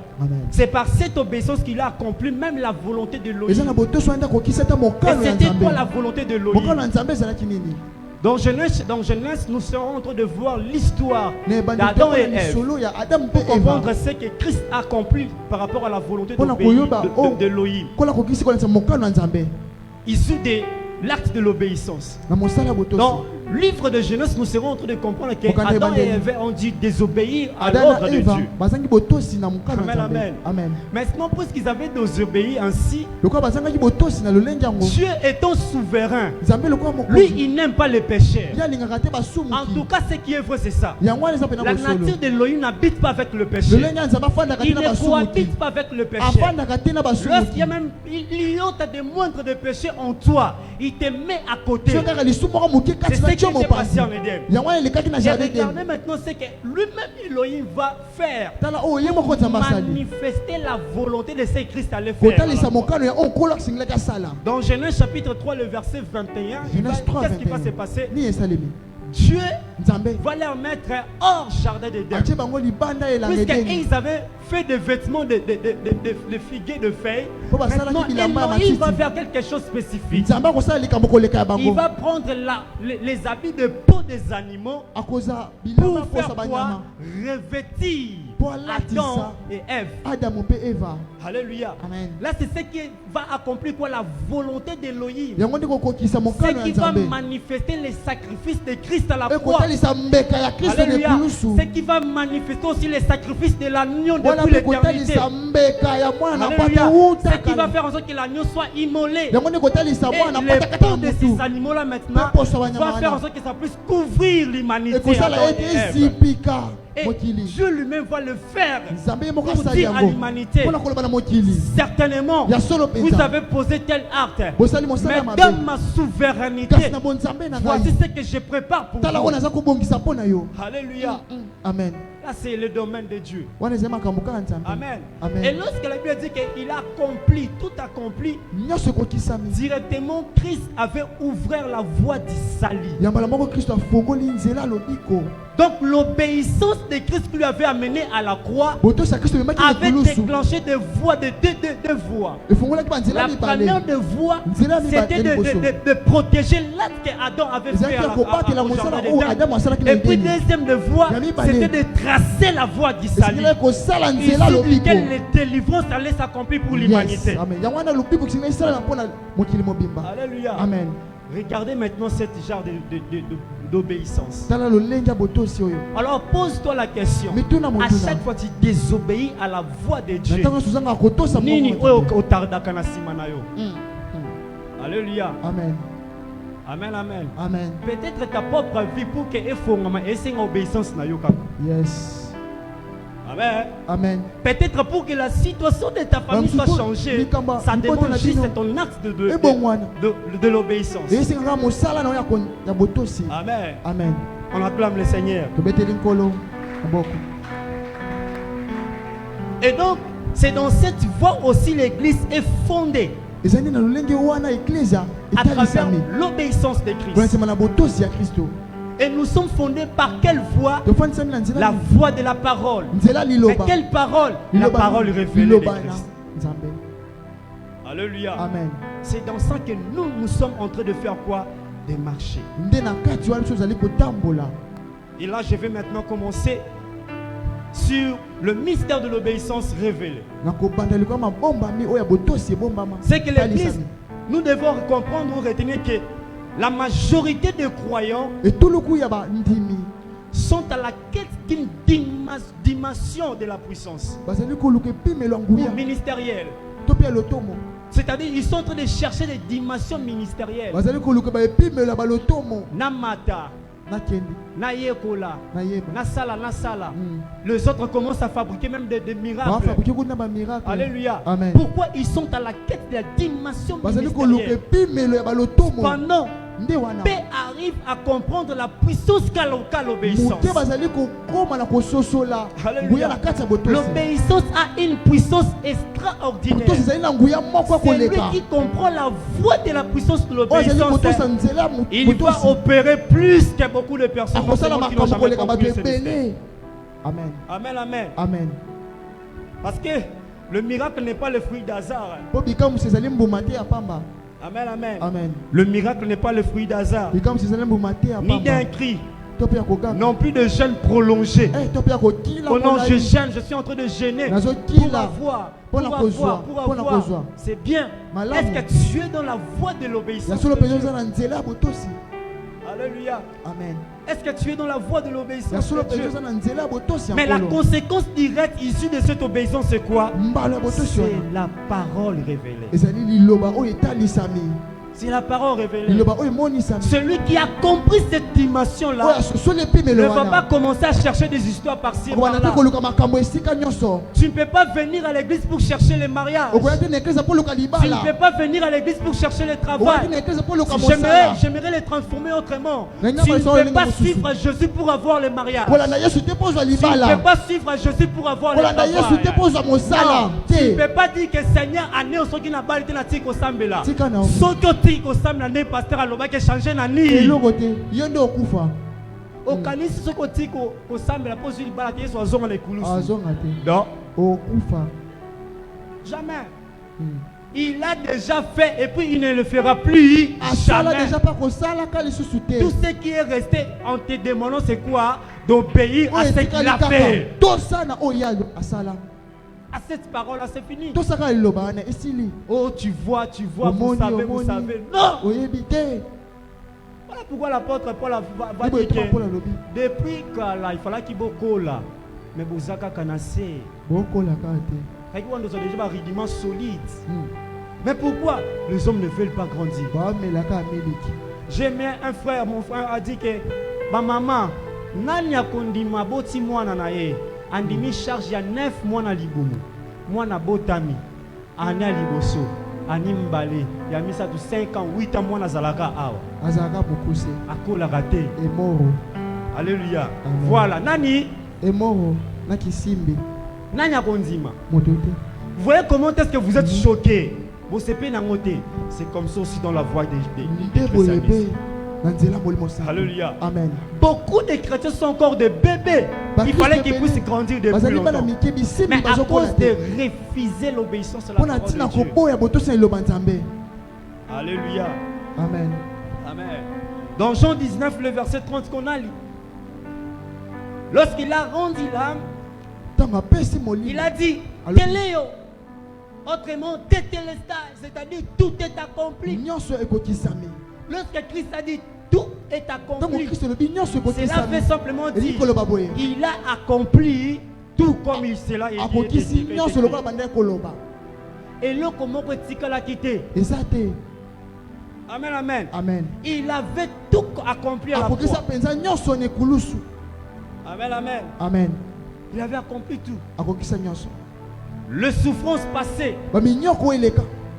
C'est par cette obéissance qu'il a accompli même la volonté de l'Elohim. Et c'était quoi la volonté de l'Elohim? Dans Genèse, nous serons en train de voir l'histoire d'Adam et Ève pour comprendre ce que Christ a accompli par rapport à la volonté de l'Elohim. Issu de l'acte de l'obéissance. Dans le livre de Genèse, nous serons en train de comprendre que Adam et Ève ont dû désobéir à l'ordre de Dieu. Amen, amen. Amen. Maintenant, puisqu'ils avaient désobéi ainsi, Dieu étant souverain, lui, il n'aime pas les pécheurs. En tout cas, ce qui est vrai, c'est ça. La nature de l'Elohim n'habite pas avec le péché. Il ne cohabite pas avec le péché. Lorsqu'il y a même il y a des moindres de péché en toi, il te met à côté. C'est ce qui s'est passé en Éden. Et regardez maintenant ce que lui-même Elohim va faire pour manifester la volonté de ce que Christ allait faire. Dans Genèse chapitre 3, le verset 21, qu'est-ce qui va se passer? Dieu va leur mettre hors jardin d'Éden. Puisqu'ils avaient fait des vêtements de figuier de feuilles. Maintenant, il va faire quelque chose de spécifique. Il va prendre les habits de peau des animaux pour faire quoi? Revêtir Adam et Ève. Alléluia. Amen. Là, c'est ce qui va accomplir quoi? La volonté d'Elohim. Ce qui va manifester les sacrifices de Christ à la croix. Alléluia. Ce qui va manifester aussi les sacrifices de l'agneau depuis l'éternité. Alléluia. Ce qui va faire en sorte que l'agneau soit immolé. Et le peau de ces animaux-là maintenant va faire en sorte que ça puisse couvrir l'humanité. Et Dieu lui-même va le faire pour dire à l'humanité, certainement, vous avez posé tel acte, mais dans ma souveraineté, voici ce que je prépare pour vous. Alléluia. Amen. Là, c'est le domaine de Dieu. Amen. Amen. Et lorsque la Bible dit qu'il a accompli, tout accompli, directement, Christ avait ouvert la voie du salut. Donc l'obéissance de Christ qui lui avait amené à la croix avait déclenché des voies, deux voies. La première de voie, c'était de protéger l'acte qu'Adam avait fait au jardin d'Éden. Et puis deuxième de voie, c'était de tracer la voie du salut, sur laquelle les délivrances allaient s'accomplir pour l'humanité. Alléluia. Amen. Regardez maintenant cette genre d'obéissance. Alors pose-toi la question. À chaque fois tu désobéis à la voix de Dieu. Alléluia. Amen. Amen, amen. Amen. Peut-être ta propre vie pour que tu obéissance. Yes. Amen. Amen. Peut-être pour que la situation de ta famille soit changée, ça demande juste ton acte de l'obéissance. Amen. Amen. On acclame le Seigneur. Et donc, c'est dans cette voie aussi l'église est fondée. À travers l'obéissance de Christ. Et nous sommes fondés par quelle voie? La voie de la parole. Et quelle parole? La parole révélée de Christ. Alléluia. Amen. C'est dans ça que nous sommes en train de faire quoi? De marcher. Et là, je vais maintenant commencer sur le mystère de l'obéissance révélée. C'est que l'église, nous devons comprendre ou retenir que la majorité des croyants sont à la quête d'une dimension de la puissance ou ministérielle. C'est-à-dire ils sont en train de chercher des dimensions ministérielles. Namata, Nayekola, Nasala, Nasala. Les autres commencent à fabriquer même des miracles. Alléluia. Amen. Pourquoi ils sont à la quête de la dimension ministérielle? Pendant paix arrive à comprendre la puissance qu'a l'obéissance. L'obéissance a une puissance extraordinaire. Celui qui comprend la voie de la puissance de l'obéissance, il va opérer plus que beaucoup de personnes qui n'ont jamais compris ce mystère. Amen. Amen, amen. Amen. Parce que le miracle n'est pas le fruit d'hasard. Amen, amen. Amen. Le miracle n'est pas le fruit d'hasard, ni d'un cri, non plus de jeûne prolongé. Oh non, je gêne, je suis en train de gêner pour avoir. C'est bien. Est-ce que tu es dans la voie de l'obéissance de Dieu? Alléluia. Amen. Est-ce que tu es dans la voie de l'obéissance de Dieu? Mais la conséquence directe issue de cette obéissance, c'est quoi? C'est la parole révélée. C'est la parole révélée. Celui qui a compris cette dimension-là ne va pas commencer à chercher des histoires par-ci et par-là. Tu ne peux pas venir à l'église pour chercher les mariages. Tu ne peux pas venir à l'église pour chercher le travail. J'aimerais les transformer autrement. Tu ne peux pas suivre Jésus pour avoir le mariage. Tu ne peux pas suivre Jésus pour avoir le travail. Non. Tu ne peux pas dire que Seigneur a né au qui n'a pas été na tiko sambela. Tiko sambela ne pasteur aloba ke changer na ni. Au kanisi soko tiko ko sambela pose li bala ke so azonga le kulusu. Non. Jamais. Il a déjà fait et puis il ne le fera plus jamais. Tout ce qui est resté en te demandant c'est quoi? D'obéir à ce qu'il a fait. À cette parole là c'est fini. Oh tu vois, vous savez. Non. Voilà pourquoi l'apôtre Paul va dire que depuis que là il fallait qu'il boko là. Mais bozaka kanase. Nous avons déjà un rudiment solide. Mais pourquoi les hommes ne veulent pas grandir? J'ai mis un frère, mon frère a dit que ma maman, nani akondima boti mwana na ye, andimi charge ya 9 mois na libumu. Mwana botami, anya liboso, animbale, ya misa tu 5 ans, 8 ans mwana zalaka awa. Azalaka bokuse. Akola raté. Et mort. Alléluia. Voilà, nani? Et mort, na kisimbi. Nani akondima? Motote. Vous voyez comment est-ce que vous êtes choqués? C'est comme ça aussi dans la voie des christianistes. Alléluia. Amen. Beaucoup de chrétiens sont encore des bébés. Il fallait qu'ils puissent grandir de plus longtemps. Mais à cause de refuser l'obéissance à la parole de Dieu. Alléluia. Amen. Amen. Dans Jean 19, le verset 30 qu'on a lu. Lorsqu'il a rendu l'âme, il a dit, Téléo, autrement, tétélestage, c'est-à-dire tout est accompli. Lorsque Christ a dit tout est accompli, cela fait simplement dire il a accompli tout comme il cela est dit. Et là, comment il a quitté? Amen, amen. Amen. Il avait tout accompli à la croix. Amen, amen. Amen. Il avait accompli tout. Le souffrance passée.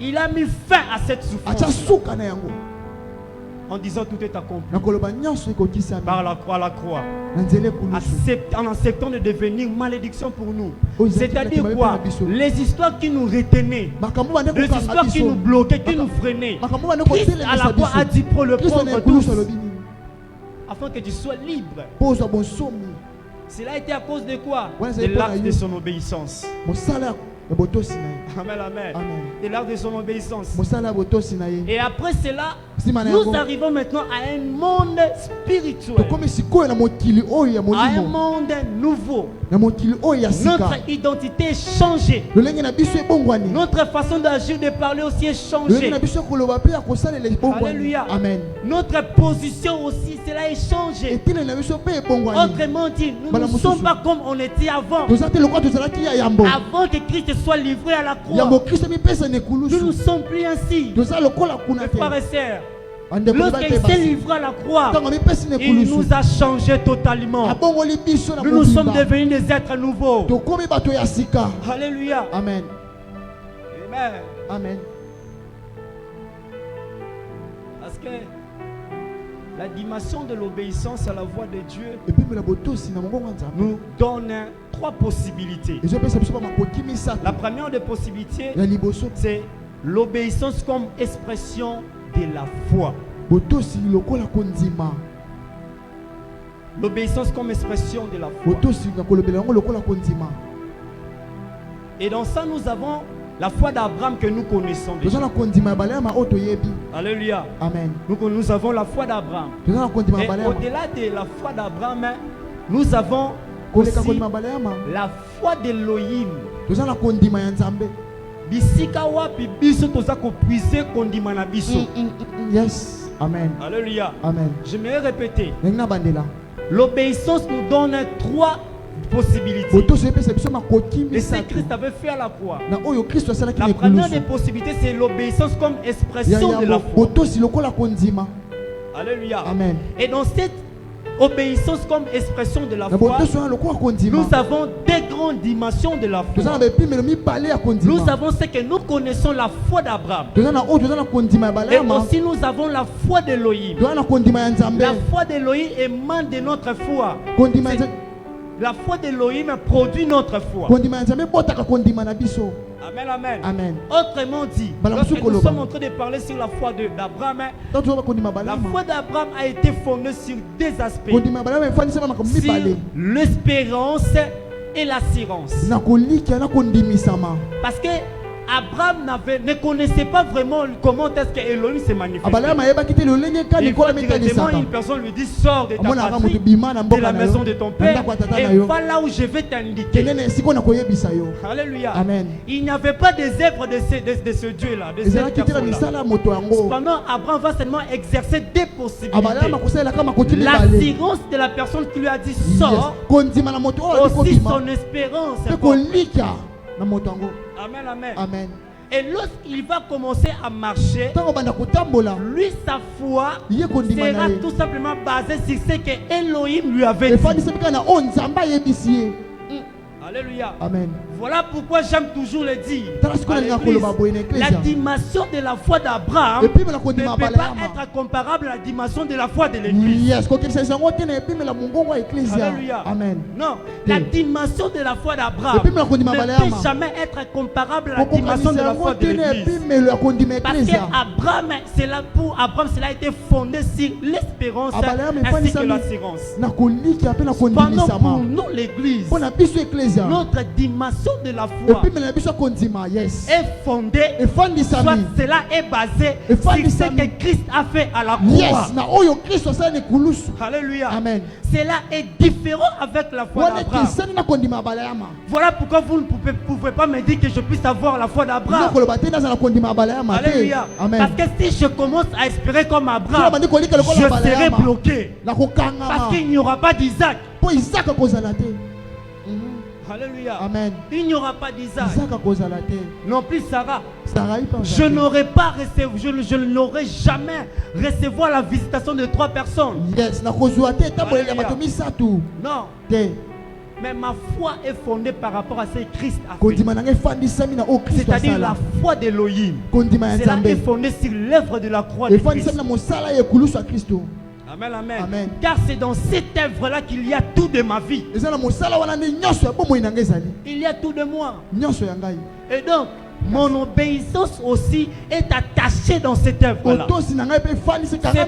Il a mis fin à cette souffrance. En disant tout est accompli. Par la croix. En acceptant de devenir malédiction pour nous. C'est-à-dire quoi? Les histoires qui nous retenaient, les histoires qui nous bloquaient, qui nous freinaient, Christ à la croix a dit pour le prendre tous, afin que tu sois libre. Cela a été à cause de quoi? De l'acte de son obéissance. Amen, amen. De l'acte de son obéissance. Et après cela, nous arrivons maintenant à un monde spirituel, à un monde nouveau. Notre identité est changée. Notre façon d'agir, de parler aussi est changée. Alléluia. Amen. Notre position aussi, cela est changé. Autrement dit, nous ne sommes pas comme on était avant. Avant que Christ soit livré à la croix, nous ne sommes plus ainsi. Mes frères et sœurs, lorsqu'il s'est livré à la croix, il nous a changé totalement. Nous sommes devenus des êtres nouveaux. Alléluia. Amen. Amen. Amen. Parce que la dimension de l'obéissance à la voix de Dieu nous donne 3 possibilités. La première des possibilités, c'est l'obéissance comme expression de la foi. L'obéissance comme expression de la foi. Et dans ça, nous avons la foi d'Abraham que nous connaissons déjà. Alléluia. Amen. Nous avons la foi d'Abraham. Et au-delà de la foi d'Abraham, nous avons aussi la foi d'Elohim. Bisika wapi biso tozako puiser kondima na biso. Yes. Amen. Alléluia. Amen. Je vais répéter. L'obéissance nous donne 3 possibilités. Et ce que Christ avait fait à la croix. La première des possibilités, c'est l'obéissance comme expression de la foi. Alléluia. Amen. Et dans cette obéissance comme expression de la foi, nous avons des grandes dimensions de la foi. Nous avons ce que nous connaissons, la foi d'Abraham. Et aussi nous avons la foi d'Elohim. La foi d'Elohim émane de notre foi. La foi d'Elohim produit notre foi. Amen, amen. Amen. Autrement dit, lorsque nous sommes en train de parler sur la foi d'Abraham, la foi d'Abraham a été fondée sur 2 aspects. Sur l'espérance et l'assurance. Parce que Abraham ne connaissait pas vraiment comment est-ce que Elohim s'est manifesté. Il faut directement une personne lui dit sors de ta patrie, de la maison de ton père, et va là où je vais t'indiquer. Alléluia. Amen. Il n'y avait pas des œuvres de ce Dieu-là, de cette personne-là. Cependant, Abraham va seulement exercer 2 possibilités. L'assurance de la personne qui lui a dit sors, aussi son espérance. Amen, amen. Amen. Et lorsqu'il va commencer à marcher, lui, sa foi sera tout simplement basée sur ce que Elohim lui avait dit. Alléluia. Amen. Voilà pourquoi j'aime toujours le dire. La dimension de la foi d'Abraham ne peut pas être comparable à la dimension de la foi de l'Église. Alléluia. Amen. Non, la dimension de la foi d'Abraham ne peut jamais être comparable à la dimension de la foi de l'Église. Parce qu'Abraham, pour Abraham, cela a été fondé sur l'espérance ainsi que l'assurance. Pendant pour nous, l'Église, notre dimension de la foi est fondée, soit cela est basé sur ce que Christ a fait à la croix. Alléluia. Amen. Cela est différent avec la foi d'Abraham. Voilà pourquoi vous ne pouvez pas me dire que je puisse avoir la foi d'Abraham. Alléluia. Parce que si je commence à espérer comme Abraham, je serai bloqué. Parce qu'il n'y aura pas d'Isaac. Alléluia. Amen. Il n'y aura pas d'Isaac. Non plus Sarah. Je n'aurais pas je n'aurais jamais recevoir la visitation de 3 personnes. Yes. Non. Mais ma foi est fondée par rapport à ce que Christ a fait. C'est-à-dire la foi d'Élohim. Cela est fondé sur l'œuvre de la croix de Christ. Amen, amen. Amen. Car c'est dans cette œuvre-là qu'il y a tout de ma vie. Il y a tout de moi. Et donc, mon obéissance aussi est attachée dans cette œuvre-là. C'est par là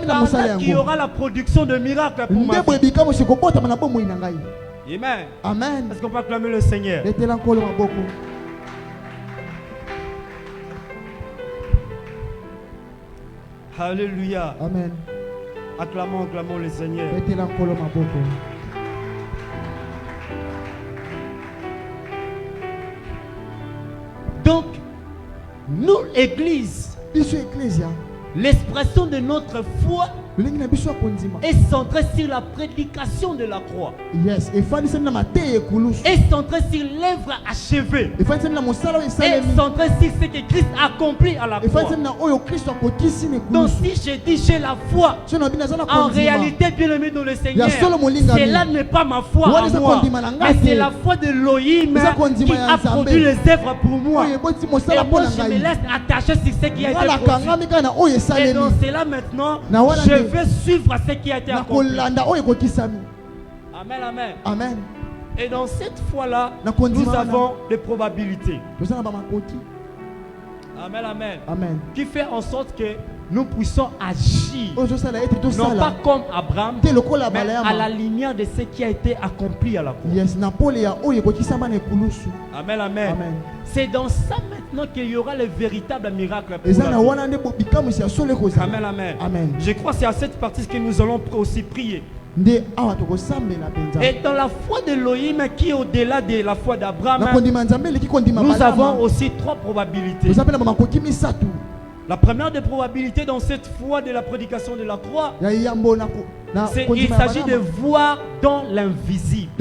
qu'il y aura la production de miracles pour ma vie. Amen. Amen. Est-ce qu'on peut acclamer le Seigneur? Alléluia. Amen. Acclamons le Seigneur. Donc, nous, Église, l'expression de notre foi est centrée sur la prédication de la croix. Yes. Est centrée sur l'œuvre achevée. Est centrée sur ce que Christ a accompli à la croix. Donc si je dis j'ai la foi, en réalité, bien aimé dans le Seigneur, cela n'est pas ma foi à moi, mais c'est la foi de Elohim qui a produit les œuvres pour moi. Et moi je me laisse attacher sur ce qui a été produit. Et dans cela maintenant, je vais suivre ce qui a été accompli. Amen, amen. Amen. Et dans cette foi-là, nous avons des probabilités. Amen, amen. Amen. Qui fait en sorte que nous puissions agir, non pas comme Abraham, mais à la lumière de ce qui a été accompli à la croix. Yes. Amen, amen. Amen. C'est dans ça maintenant qu'il y aura le véritable miracle pour la vie. Amen, amen. Amen. Je crois que c'est à cette partie que nous allons aussi prier. Et dans la foi d'Elohim qui est au-delà de la foi d'Abraham, nous avons aussi 3 probabilités. La première des probabilités dans cette foi de la prédication de la croix, il s'agit de voir dans l'invisible.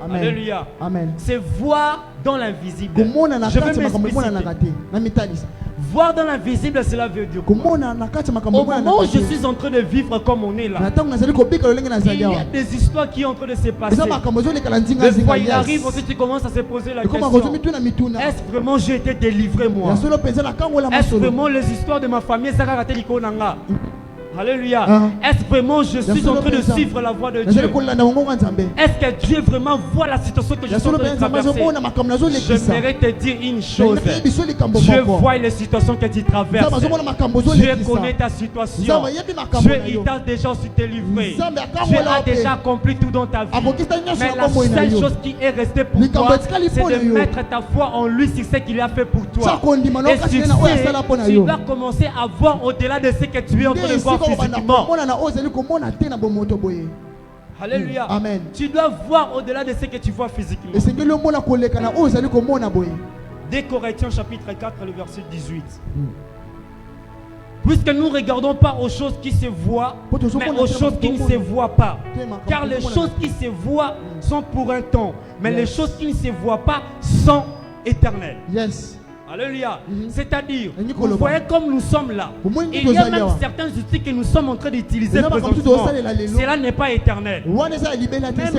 Alléluia. Amen. C'est voir dans l'invisible. Je vais m'expliciter. Voir dans l'invisible, cela veut dire quoi? Au moment où je suis en train de vivre comme on est là, il y a des histoires qui sont en train de se passer. Des fois il arrive aussi, tu commences à se poser la question: est-ce vraiment j'ai été délivré moi? Est-ce vraiment les histoires de ma famille? Alléluia. Est-ce vraiment je suis en train de suivre la voie de Dieu? Est-ce que Dieu vraiment voit la situation que je suis en train de traverser? J'aimerais te dire une chose. Dieu voit les situations que tu traverses. Dieu connaît ta situation. Dieu il t'a déjà su te livrer. Dieu a déjà accompli tout dans ta vie. Mais la seule chose qui est restée pour toi, c'est de mettre ta foi en lui sur ce qu'il a fait pour toi. Et sur ce, tu dois commencer à voir au-delà de ce que tu es en train de voir physiquement. Alléluia. Amen. Tu dois voir au-delà de ce que tu vois physiquement. 2 Corinthiens chapitre 4, le verset 18. Puisque nous ne regardons pas aux choses qui se voient, mais aux choses qui ne se voient pas. Car les choses qui se voient sont pour un temps, mais les choses qui ne se voient pas sont éternelles. Yes. Alléluia. C'est-à-dire, vous voyez comme nous sommes là. Il y a même certains outils que nous sommes en train d'utiliser présentement. Cela n'est pas éternel. Même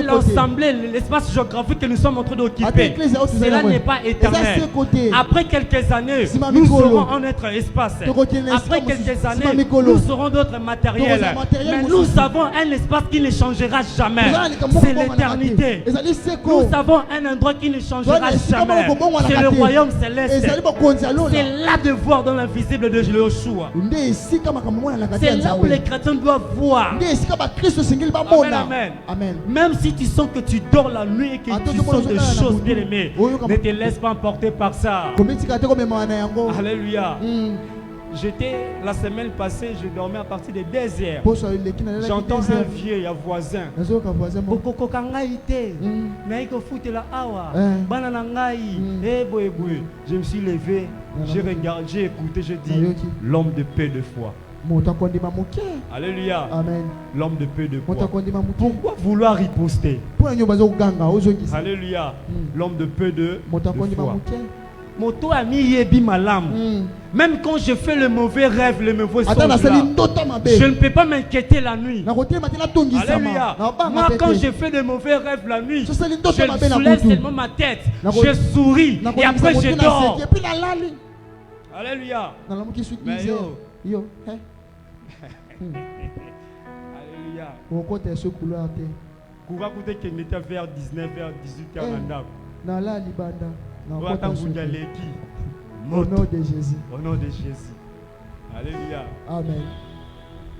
l'assemblée, l'espace géographique que nous sommes en train d'occuper, cela n'est pas éternel. Après quelques années, nous aurons un autre espace. Après quelques années, nous aurons d'autres matériels. Mais nous avons un espace qui ne changera jamais. C'est l'éternité. Nous avons un endroit qui ne changera jamais. C'est le royaume céleste. C'est là de voir dans l'invisible de Yeshua. C'est là où les chrétiens doivent voir. Amen, amen. Même si tu sens que tu dors la nuit et que tu sens des choses bien aimées, ne te laisse pas emporter par ça. Alléluia. J'étais la semaine passée, je dormais à partir de 2h. J'entends un vieux voisin. Je me suis levé, j'ai regardé, j'ai écouté, j'ai dit l'homme de paix de foi. Alléluia. Amen. L'homme de paix de foi. Pourquoi vouloir riposter? Alléluia. L'homme de paix de foi. Moto a mis yebi malam. Même quand je fais le mauvais rêve, le mauvais songe là, je ne peux pas m'inquiéter la nuit. Alléluia. Moi quand je fais le mauvais rêve la nuit, je soulève seulement ma tête, je souris et après je dors. Alléluia. Mais yo. Alléluia. Coura côté qui était vers 19h, 18h. Au nom de Jésus. Au nom de Jésus. Alléluia. Amen.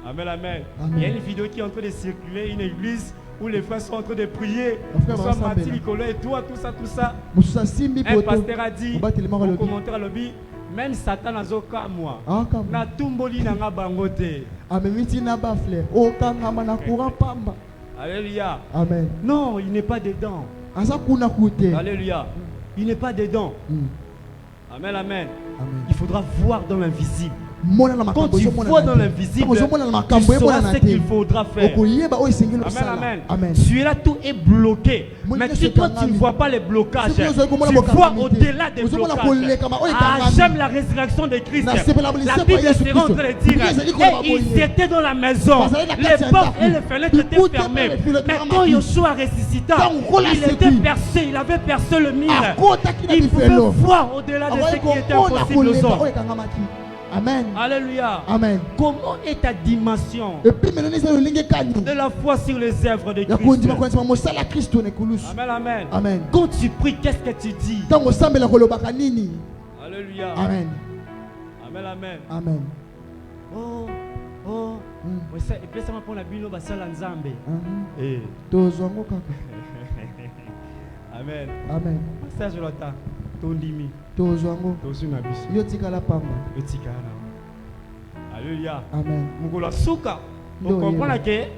Amen, amen. Il y a une vidéo qui est en train de circuler, une église où les frères sont en train de prier. Mathilde, Nicolas et toi, tout ça. Un pasteur a dit, au commentaire à l'objet, même Satan n'a aucun moi. Na tumboli na bangote. Alléluia. Amen. Non, il n'est pas dedans. Alléluia. Il n'est pas dedans. Amen, amen. Il faudra voir dans l'invisible. Quand tu vois dans l'invisible, tu sauras ce qu'il faudra faire. Amen, amen. Tu es là, tout est bloqué. Mais toi, tu ne vois pas les blocages. Tu vois au-delà des blocages. J'aime la résurrection de Christ. La Bible sera en train de dire, et ils étaient dans la maison. Les portes et les fenêtres étaient fermées. Mais quand Yeshua ressuscita, il était percé. Il avait percé le mur. Il pouvait voir au-delà de ce qui était impossible aux hommes. Amen. Alléluia. Amen. Comment est ta dimension de la foi sur les œuvres de Christ? Amen, amen. Amen. Quand tu pries, qu'est-ce que tu dis? Alléluia. Amen. Amen, amen. Amen. Oh. Et puis ça m'a pour la bino basala nzambe. Amen. Amen. Ça je l'entends. Tondimi. Alléluia. Amen. Mugola souka. On comprend que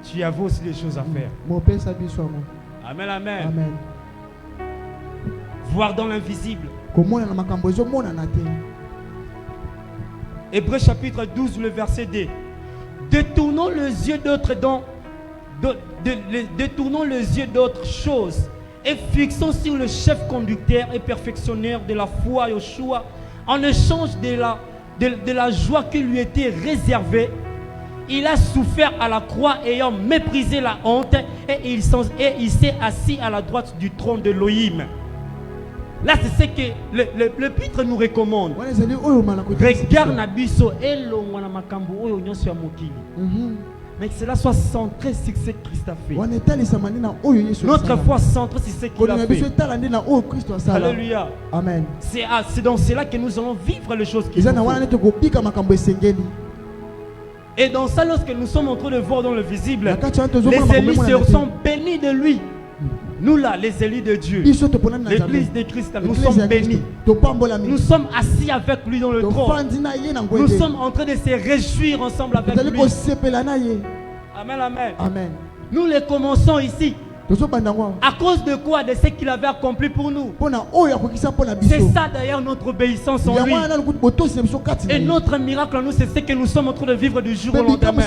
tu avais aussi des choses à faire. Amen, amen. Amen. Voir dans l'invisible. Hébreux chapitre 12, le verset 2. Détournons les yeux détournons les yeux d'autres choses et fixons sur le chef conducteur et perfectionneur de la foi, Yeshua, en échange de la joie qui lui était réservée. Il a souffert à la croix ayant méprisé la honte et il s'est assis à la droite du trône de l'Elohim. Là, c'est ce que le Pitre nous recommande. Regarde Nabiso et l'Omwana Makambo oyo nyonso ya mokili. Mais que cela soit centré sur ce que Christ a fait. Notre foi centrée sur ce qu'il a fait. Alléluia. Amen. C'est dans cela que nous allons vivre les choses qui sont. Et dans ça, lorsque nous sommes en train de voir dans le visible, les élus sont bénis de lui. Nous là, les élus de Dieu, l'église de Christ, nous sommes bénis. Nous sommes assis avec lui dans le trône. Nous sommes en train de se réjouir ensemble avec lui. Amen, amen. Amen. Nous les commençons ici. À cause de quoi? De ce qu'il avait accompli pour nous. C'est ça d'ailleurs notre obéissance en lui. Et notre miracle en nous, c'est ce que nous sommes en train de vivre du jour au lendemain.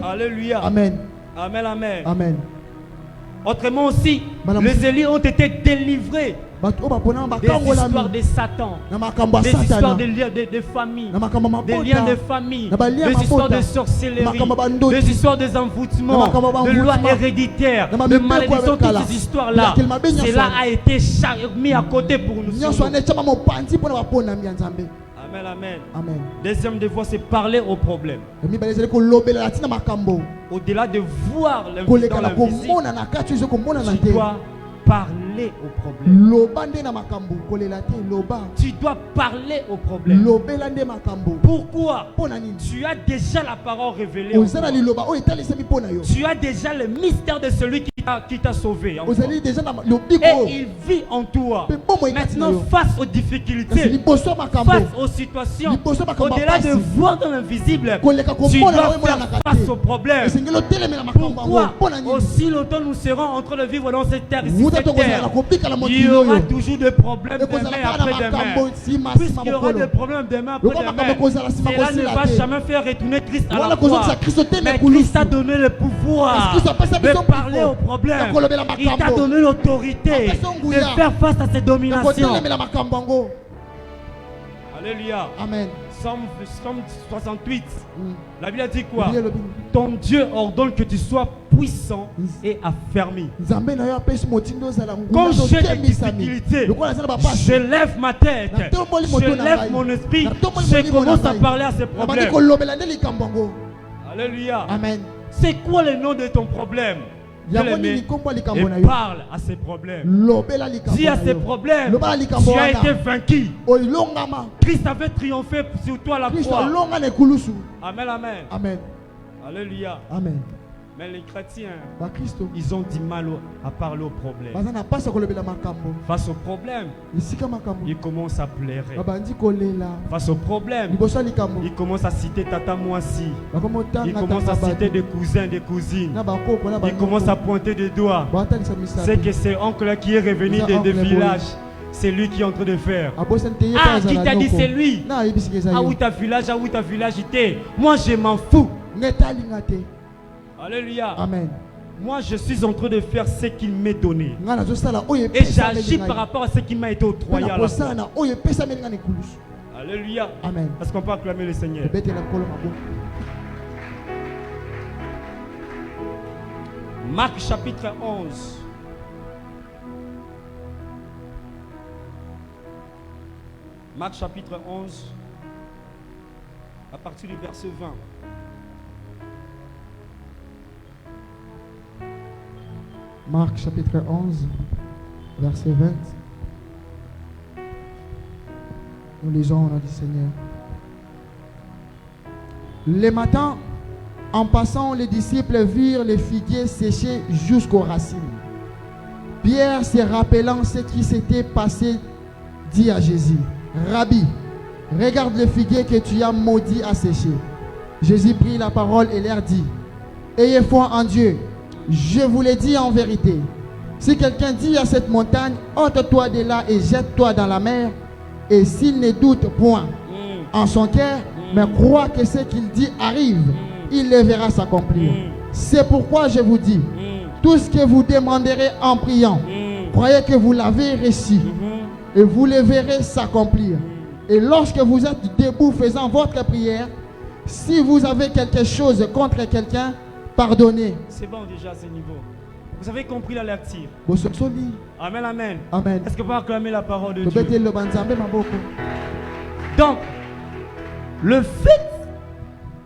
Alléluia. Amen. Amen, amen. Amen. Autrement aussi, les élus ont été délivrés des histoires de Satan, des histoires de famille, des liens de famille, des histoires de sorcellerie, des histoires des envoûtements, de lois héréditaires, de malédictions, toutes ces histoires-là, cela a été mis à côté pour nous. Amen, amen. Amen. Deuxième devoir, c'est parler au problème. Au-delà de voir l'invisible dans l'invisible, tu dois parler au problème. Tu dois parler au problème. Pourquoi? Tu as déjà la parole révélée. Tu as déjà le mystère de celui qui t'a sauvé. Et il vit en toi. Maintenant, face aux difficultés, face aux situations, au-delà de voir dans l'invisible, tu dois faire face au problème. Pourquoi? Aussi longtemps nous serons en train de vivre dans cette terre ici, il y aura toujours des problèmes demain après demain. Puisqu'il y aura des problèmes demain après demain, cela ne va jamais faire retourner Christ à la croix. Mais Christ a donné le pouvoir de parler au problème. Il t'a donné l'autorité de faire face à ces dominations. Alléluia. Amen. Somme 68. La Bible dit quoi? Ton Dieu ordonne que tu sois puissant et affermi. Quand j'ai des difficultés, je lève ma tête, je lève mon esprit, je commence à parler à ces problèmes. Alléluia. Amen. C'est quoi le nom de ton problème? Et parle à ces problèmes. Si à ces problèmes, tu as été vaincu. Christ avait triomphé sur toi à la croix. Amen, amen. Amen. Alléluia. Amen. Mais les chrétiens, ils ont du mal à parler au problème. Face au problème, ils commencent à pleurer. Face au problème, ils commencent à citer Tata Moissi. Ils commencent à citer des cousins, des cousines. Ils commencent à pointer des doigts. C'est que c'est oncle qui est revenu des villages. C'est lui qui est en train de faire. Ah, qui t'a dit c'est lui? Ah, où ta village était? Moi, je m'en fous. Alléluia. Amen. Moi, je suis en train de faire ce qu'il m'est donné. Et j'agis par rapport à ce qui m'a été octroyé à la fois. Alléluia. Amen. Est-ce qu'on peut acclamer le Seigneur? Marc chapitre 11. Marc chapitre 11. À partir du verset 20. Marc chapitre 11, verset 20. Nous lisons au nom du Seigneur. Le matin, en passant, les disciples virent les figuiers séchés jusqu'aux racines. Pierre, se rappelant ce qui s'était passé, dit à Jésus: Rabbi, regarde le figuier que tu as maudit à sécher. Jésus prit la parole et leur dit: Ayez foi en Dieu. Je vous l'ai dit en vérité. Si quelqu'un dit à cette montagne, ôte-toi de là et jette-toi dans la mer, et s'il ne doute point en son cœur, mais croit que ce qu'il dit arrive, il le verra s'accomplir. C'est pourquoi je vous dis, tout ce que vous demanderez en priant, croyez que vous l'avez reçu, et vous le verrez s'accomplir. Et lorsque vous êtes debout faisant votre prière, si vous avez quelque chose contre quelqu'un, pardonnez. C'est bon déjà à ce niveau. Vous avez compris la lecture. Amen, amen. Amen. Est-ce que vous pouvez acclamer la parole de Dieu? Donc, le fait,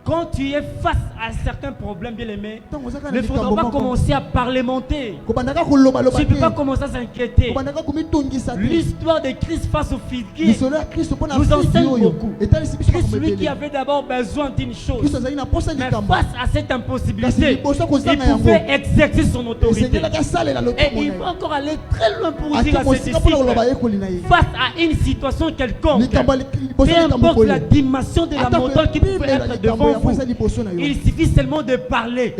quand tu es face à certains problèmes, bien aimé, ne faudra pas commencer à parlementer. Tu ne peux pas commencer à s'inquiéter. L'histoire de Christ face au figuier nous enseigne beaucoup. Christ, lui qui avait d'abord besoin d'une chose, mais face à cette impossibilité, il pouvait exercer son autorité. Et il va encore aller très loin pour dire à ses disciples, face à une situation quelconque, peu importe la dimension de la montagne qui pouvait être devant vous, il suffit seulement de parler.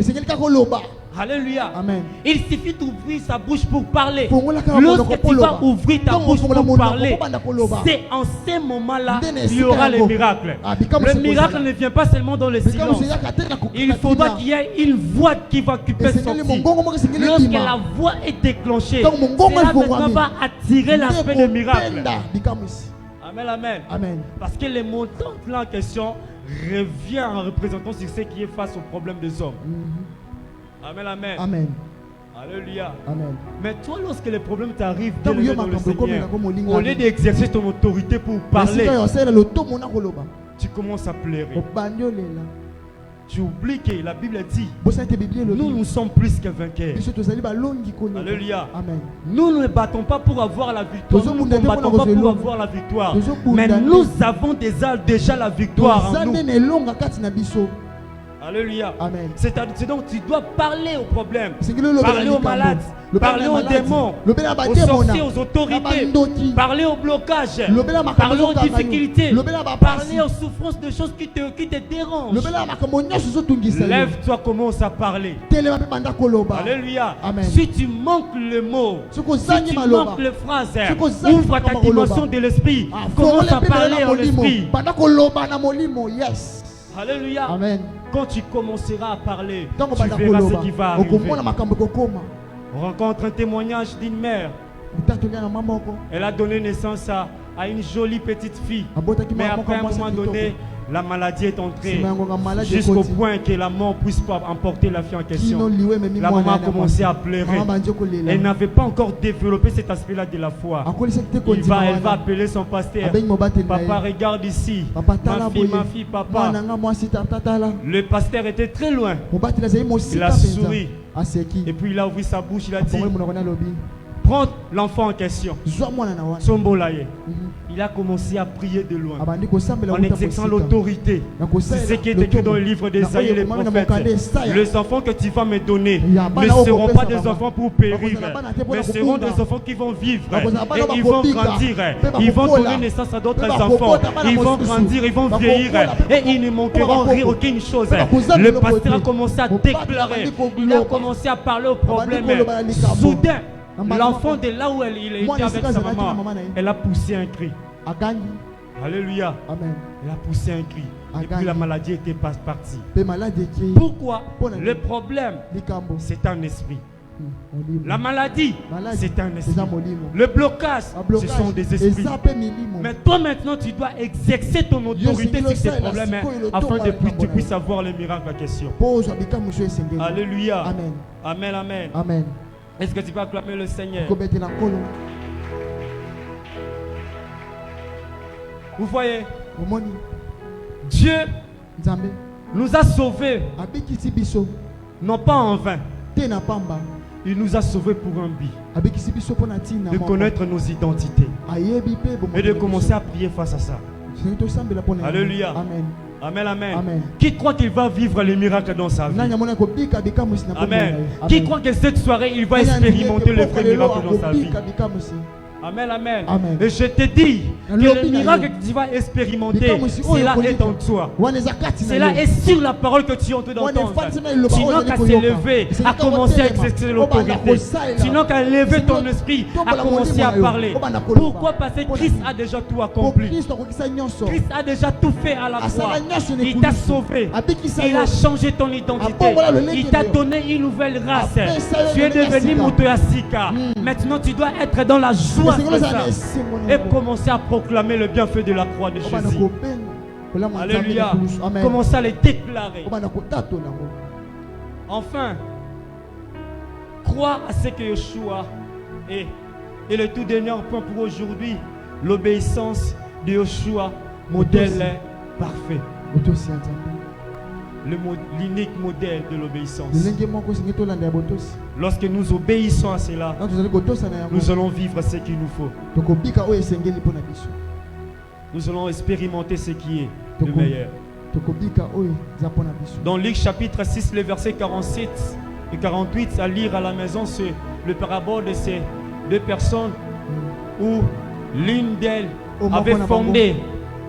Alléluia. Amen. Il suffit d'ouvrir sa bouche pour parler. Lorsque tu vas ouvrir ta bouche pour parler, c'est en ces moments-là qu'il y aura les miracles. Le miracle ne vient pas seulement dans le silence. Il faudra qu'il y ait une voix qui va occuper son petit. Lorsque la voix est déclenchée, cela maintenant va attirer l'aspect de miracle. Amen, amen. Amen. Parce que les montants là en question revient en représentant sur ce qui est face au problème des hommes. Amen, amen. Amen. Alléluia. Amen. Mais toi, lorsque les problèmes t'arrivent dans le Seigneur, au lieu d'exercer ton autorité pour parler, tu commences à pleurer. Tu oublies que la Bible dit, nous sommes plus que vainqueurs. Alléluia. Amen. Nous ne battons pas pour avoir la victoire. Nous ne battons pas pour avoir la victoire. Mais nous avons déjà la victoire en nous. Alléluia. Amen. C'est donc tu dois parler aux problèmes, parler aux malades, parler aux démons, aux sorciers, aux autorités, parler aux blocages, parler aux difficultés, parler aux souffrances de choses qui te dérangent. Lève-toi, commence à parler. Alléluia. Amen. Si tu manques le mot, si tu manques les phrases, ouvre ta dimension de l'esprit. Commence à parler en esprit. Alléluia. Amen. Quand tu commenceras à parler, tu verras ce qui va arriver. On rencontre un témoignage d'une mère. Elle a donné naissance à une jolie petite fille. Mais après un moment donné, la maladie est entrée jusqu'au point que la mort ne puisse pas emporter la fille en question. La maman a commencé à pleurer. Elle n'avait pas encore développé cet aspect-là de la foi. Elle va appeler son pasteur. Papa, regarde ici. Ma fille, papa. Le pasteur était très loin. Il a souri. Et puis il a ouvert sa bouche. Il a dit, prends l'enfant en question. Il a commencé à prier de loin en exerçant l'autorité. C'est ce qui est écrit dans le livre d'Ésaïe et les prophètes. Les enfants que tu vas me donner ne seront pas des enfants pour périr, mais seront des enfants qui vont vivre et ils vont grandir. Ils vont donner naissance à d'autres enfants. Ils vont grandir, ils vont vieillir et ils ne manqueront aucune chose. Le pasteur a commencé à déclarer. Il a commencé à parler au problème. Soudain, l'enfant de là où il était avec sa maman, elle a poussé un cri. Alléluia. Amen. Elle a poussé un cri. Et puis la maladie était partie. Pourquoi? Le problème, c'est un esprit. La maladie, c'est un esprit. Le blocage, ce sont des esprits. Mais toi maintenant, tu dois exercer ton autorité sur ces problèmes afin que tu puisses avoir les miracles en question. Alléluia. Amen. Amen, amen. Amen. Est-ce que tu peux acclamer le Seigneur? Vous voyez, Dieu nous a sauvés, non pas en vain. Il nous a sauvés pour un but, de connaître nos identités et de commencer à prier face à ça. Alléluia. Amen. Amen, amen. Amen. Qui croit qu'il va vivre les miracles dans sa vie? Amen. Qui croit que cette soirée, il va expérimenter le vrai miracle dans sa vie? Amen, amen, amen. Et je te dis que le miracle que tu vas expérimenter, cela est en toi. Cela est sur la parole que tu es en train d'entendre. Tu n'as qu'à s'élever, à commencer à exercer l'autorité. Tu n'as qu'à lever ton esprit, à commencer à parler. Pourquoi? Parce que Christ a déjà tout accompli. Christ a déjà tout fait à la croix. Il t'a sauvé. Il a changé ton identité. Il t'a donné une nouvelle race. Tu es devenu Motoyasika. Maintenant, tu dois être dans la joie de ça et commencer à proclamer le bienfait de la croix de Jésus. Alléluia. Commencer à les déclarer. Enfin, crois à ce que Yeshua est. Et le tout dernier point pour aujourd'hui, l'obéissance de Yeshua, modèle parfait. L'unique modèle de l'obéissance. Lorsque nous obéissons à cela, nous allons vivre ce qu'il nous faut. Nous allons expérimenter ce qui est le meilleur. Dans Luc chapitre 6, les versets 47 et 48, à lire à la maison, c'est le parabole de ces deux personnes où l'une d'elles avait fondé,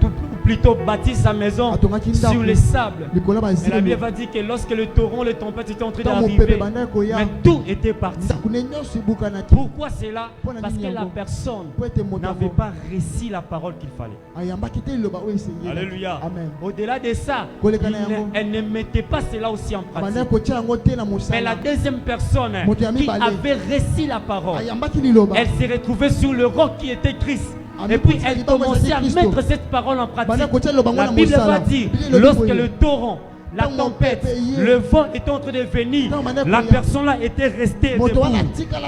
ou plutôt bâti sa maison sur les sables. Et la Bible va dire que lorsque le torrent, les tempêtes étaient en train d'arriver, mais tout était parti. Pourquoi c'est là? Parce que la personne n'avait pas réussi la parole qu'il fallait. Alléluia. Au-delà de ça, elle ne mettait pas cela aussi en pratique. Mais la deuxième personne qui avait réussi la parole, elle s'est retrouvée sur le roc qui était Christ. Et puis elle commençait à mettre cette parole en pratique. La Bible va dire, lorsque le torrent, la tempête, le vent était en train de venir, la personne là était restée debout.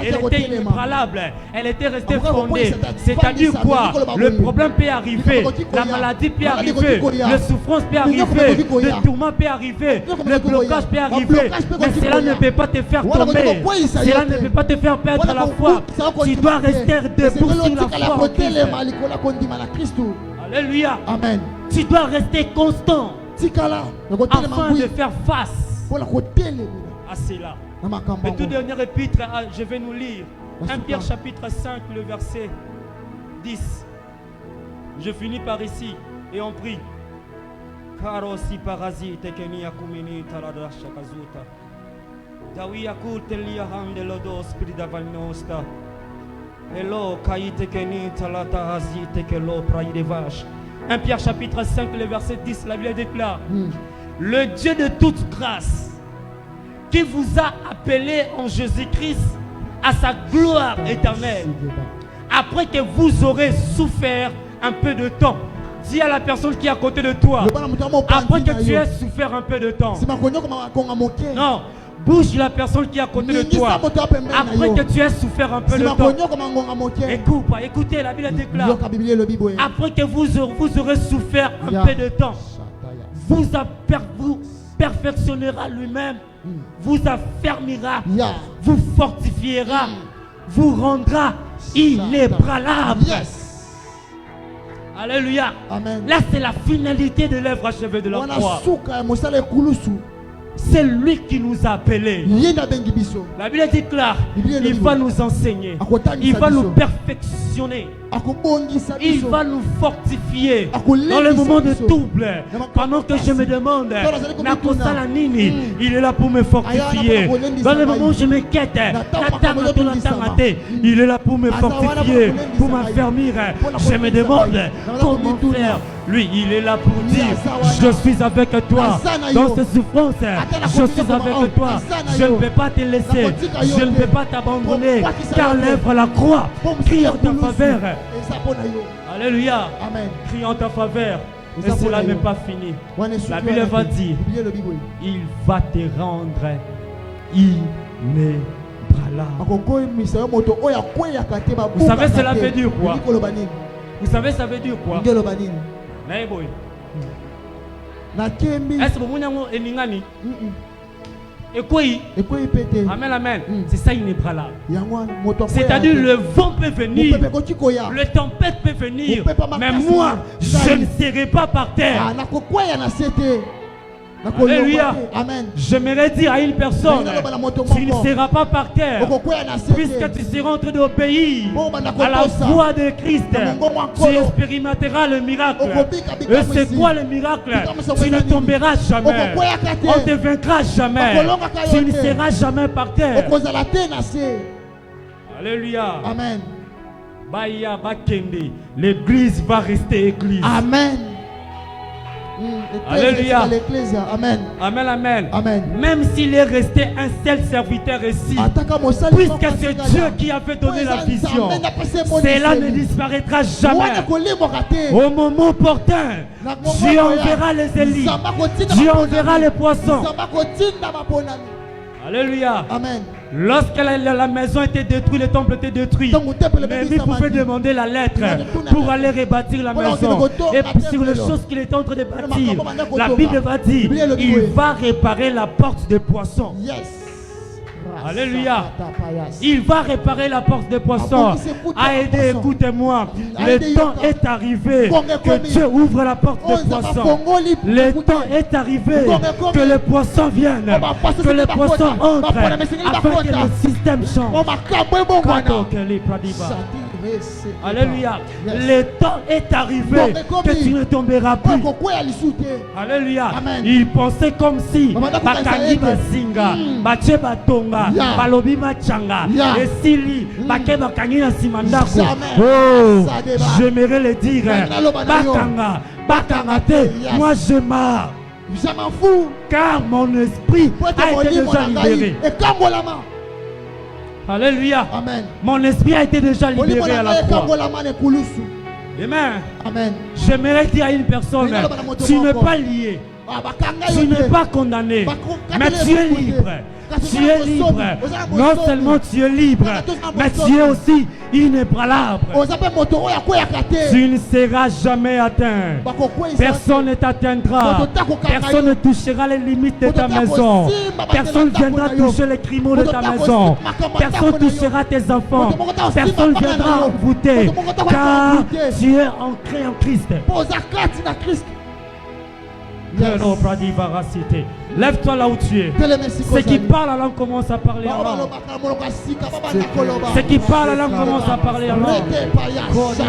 Elle était inébranlable. Elle était restée fondée. C'est-à-dire quoi? Le problème peut arriver, la maladie peut arriver, la souffrance peut arriver, le tourment peut arriver, le blocage peut arriver. Mais cela ne peut pas te faire tomber. Cela ne peut pas te faire perdre la foi. Tu dois rester debout sur la foi. Alléluia. Amen. Tu dois rester constant afin de faire face à cela. Le tout dernier épître, je vais nous lire 1 Pierre chapitre 5, le verset 10. Je finis par ici et on prie. Karosi parasite kenia kumini taradasha kazuta. Dawi akutelia handelodo spiridavanosta. Elo kaite keni talata azite kelo praide vache. 1 Pierre chapitre 5, le verset 10, la Bible déclare le Dieu de toute grâce qui vous a appelé en Jésus-Christ à sa gloire éternelle, après que vous aurez souffert un peu de temps. Dis à la personne qui est à côté de toi, après que tu aies souffert un peu de temps. Non. Bouge la personne qui est à côté de toi. Après que tu aies souffert un peu de temps. Écoutez, la Bible déclare. Après que vous aurez souffert un peu de temps, vous perfectionnera lui-même, vous affermira, vous fortifiera, vous rendra inébranlable. Alléluia. Amen. Là, c'est la finalité de l'œuvre achevée de la croix. C'est lui qui nous a appelés. La Bible déclare, il va nous enseigner, il va nous perfectionner, il va nous fortifier dans le moment de trouble. Pendant que je me demande, il est là pour me fortifier. Dans le moment où je m'inquiète, il est là pour me fortifier, pour m'affermir. Je me demande comment faire. Lui, il est là pour dire, je suis avec toi dans ces souffrances. Je suis avec toi. Je ne vais pas te laisser. Je ne vais pas t'abandonner. Car l'œuvre la croix crie en ta faveur. Alléluia. Crie en ta faveur. Et cela n'est pas fini. La Bible va dire, il va te rendre inébranlable. Vous savez cela veut dire quoi? Vous savez ça veut dire quoi? Est-ce que vous avez amen, amen. C'est ça inébranlable. C'est-à-dire le vent peut venir, le tempête peut venir, mais moi, je ne serai pas par terre. Alléluia. J'aimerais dire à une personne, tu ne seras pas par terre, puisque tu seras en train d'obéir à la voix de Christ. Tu expérimenteras le miracle. Et c'est quoi le miracle? Tu ne tomberas jamais, on ne te vaincra jamais, tu ne seras jamais par terre. Alléluia. Amen. L'église va rester église. Amen. Alléluia. Amen. Amen, amen. Amen. Même s'il est resté un seul serviteur ici, puisque c'est Dieu qui avait donné la vision, cela ne disparaîtra jamais. Au moment opportun, Dieu enverra les élis, Dieu enverra les poissons. Alléluia. Amen. Lorsque la maison était détruite, le temple était détruit, Néhémie pouvait demander la lettre pour aller rebâtir la maison. Et sur les choses qu'il était en train de bâtir, la Bible va dire, il va réparer la porte des poissons. Alléluia. Il va réparer la porte des poissons. Aidez, écoutez-moi. Le temps est arrivé que Dieu ouvre la porte des poissons. Le temps est arrivé que les poissons viennent, que les poissons entrent, afin que le système change. Alléluia. Le temps est arrivé que tu ne tomberas plus. Alléluia. Il pensait comme si Bakangi Bazinga, Bache Batonga, Balobi Machanga, et Sili, Bake Bakangi na Simandako. Oh, j'aimerais le dire. Bakanga, Bakanga te, moi je marre. Je m'en fous. Car mon esprit a été déjà libéré. Alléluia. Amen. Mon esprit a été déjà libéré à la croix. Amen. Amen. J'aimerais dire à une personne, tu n'es pas lié. Tu n'es pas condamné. Mais tu es libre. Tu es libre. Non seulement tu es libre, mais tu es aussi inébranlable. Tu ne seras jamais atteint. Personne ne t'atteindra. Personne ne touchera les limites de ta maison. Personne ne viendra toucher les crimeaux de ta maison. Personne ne touchera tes enfants. Personne ne viendra envoûter. Car tu es ancré en Christ. Lève-toi là où tu es. Ceux qui parlent la langue commencent à parler en langue. Ceux qui parlent la langue commencent à parler en langue. Commence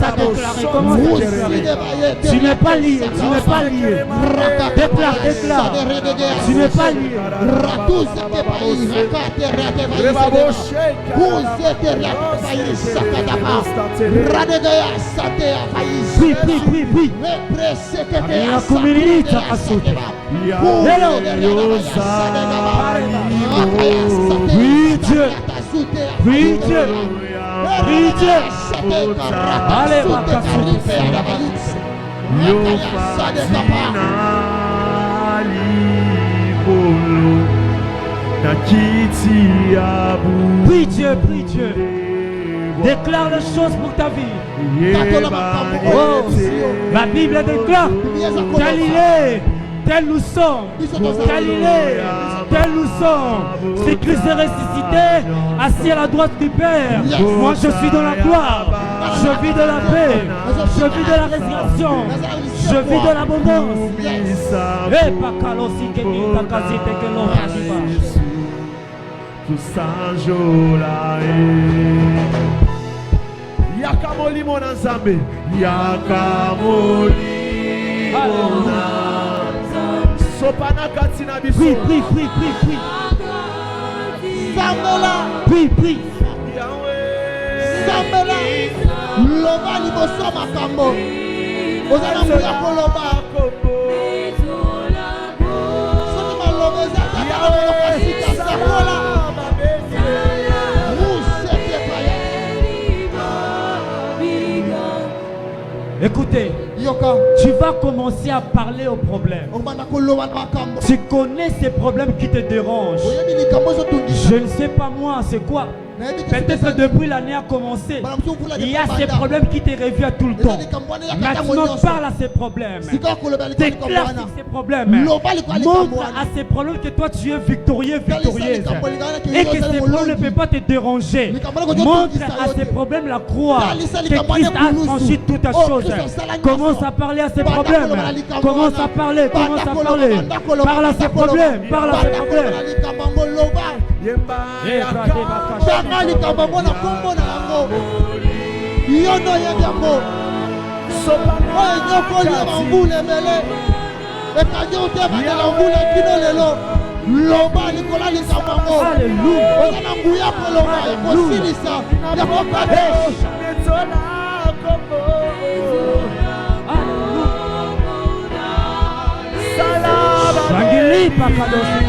à déclarer. Commence à déclarer. Tu n'es pas lié. Tu n'es pas lié. Déclare, déclare. Tu n'es pas lié. Prie, prie, prie, prie. Oui Dieu, oui Dieu, oui Dieu. Allez, prie Dieu, prie Dieu. Déclare les choses pour ta vie. Oh, la Bible déclare tel il est, tel nous sommes, tel il est, tel nous sommes. Si Christ est ressuscité, assis à la droite du Père, moi je suis dans la gloire, je vis de la paix, je vis de la résurrection, je vis de l'abondance. Et pas aussi que nous t'acasite que l'on arrive. Tout ça, Yakamoli mon ensemble. Yakamoli mon ensemble. Sopana katina biso. Prie, prie, prie, prie, prie. Samela. Prie, prie. Samela. Loba liboso makambo. Ozana muya koloba. Soki maloba ezaka na kasika sakola. Écoutez, tu vas commencer à parler aux problèmes. Tu connais ces problèmes qui te dérangent. Je ne sais pas moi, c'est quoi? Peut-être depuis l'année a commencé, il y a ces problèmes qui te reviennent tout le temps. Maintenant, parle à ces problèmes. Déclare ces problèmes. Montre à ces problèmes que toi tu es victorieux, victorieuse. Et que ces problèmes ne peuvent pas te déranger. Montre à ces problèmes la croix. Que Christ a franchi toutes les choses. Commence à parler à ces problèmes. Commence à parler, commence à parler. Parle à ces problèmes, parle à ces problèmes. Tangali kabamona kombo na yango. Yono yebiango. Oye nyoko liya mambule mele. Ekanyo uteba na mambule kino lelo. Loba likola likabango. Ozana nguya kolonga ekosilisa. Yako kadesh. Shangili pakadosi.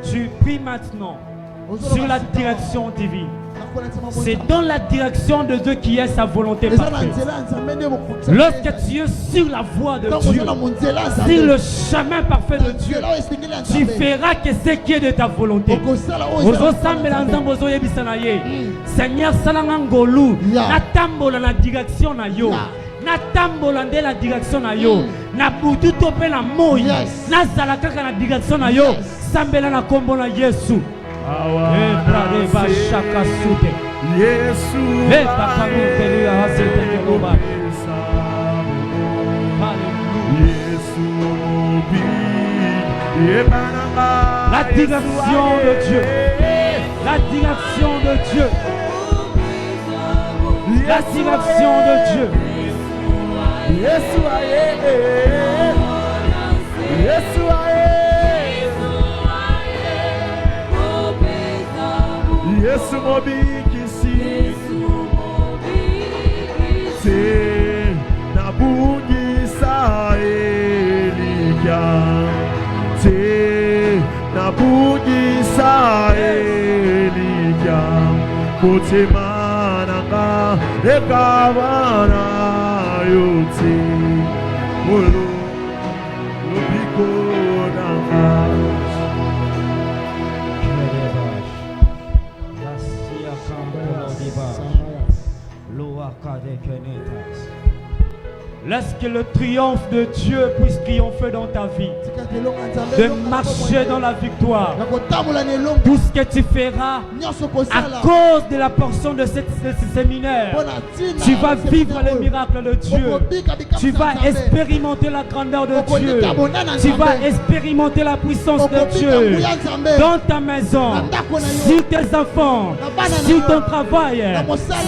Tu pries maintenant sur la direction divine. C'est dans la direction de Dieu qui est sa volonté parfaite. Lorsque tu es sur la voie de Dieu, sur le chemin parfait de Dieu, tu feras que ce qui est de ta volonté. Seigneur, salangangolu, natambola na direction na yo. Natambola nde la direction na yo. Na butu tope na moi. Na zala kaka na direction na yo. Sambela na kombo na Yesu. Yesu la direction de Dieu, la direction de Dieu, la direction de Dieu. Yesu aye, Yesu aye, Yesu mobikisi, te nabungisa Elia, te nabungisa Elia, kutemananga ekabana yote, olo lobiko nanga. Laisse que le triomphe de Dieu puisse triompher dans ta vie, de marcher dans la victoire. Tout ce que tu feras à cause de la portion de ce séminaire, tu vas vivre les miracles de Dieu. Tu vas expérimenter la grandeur de Dieu. Tu vas expérimenter la puissance de Dieu dans ta maison, sur tes enfants, sur ton travail,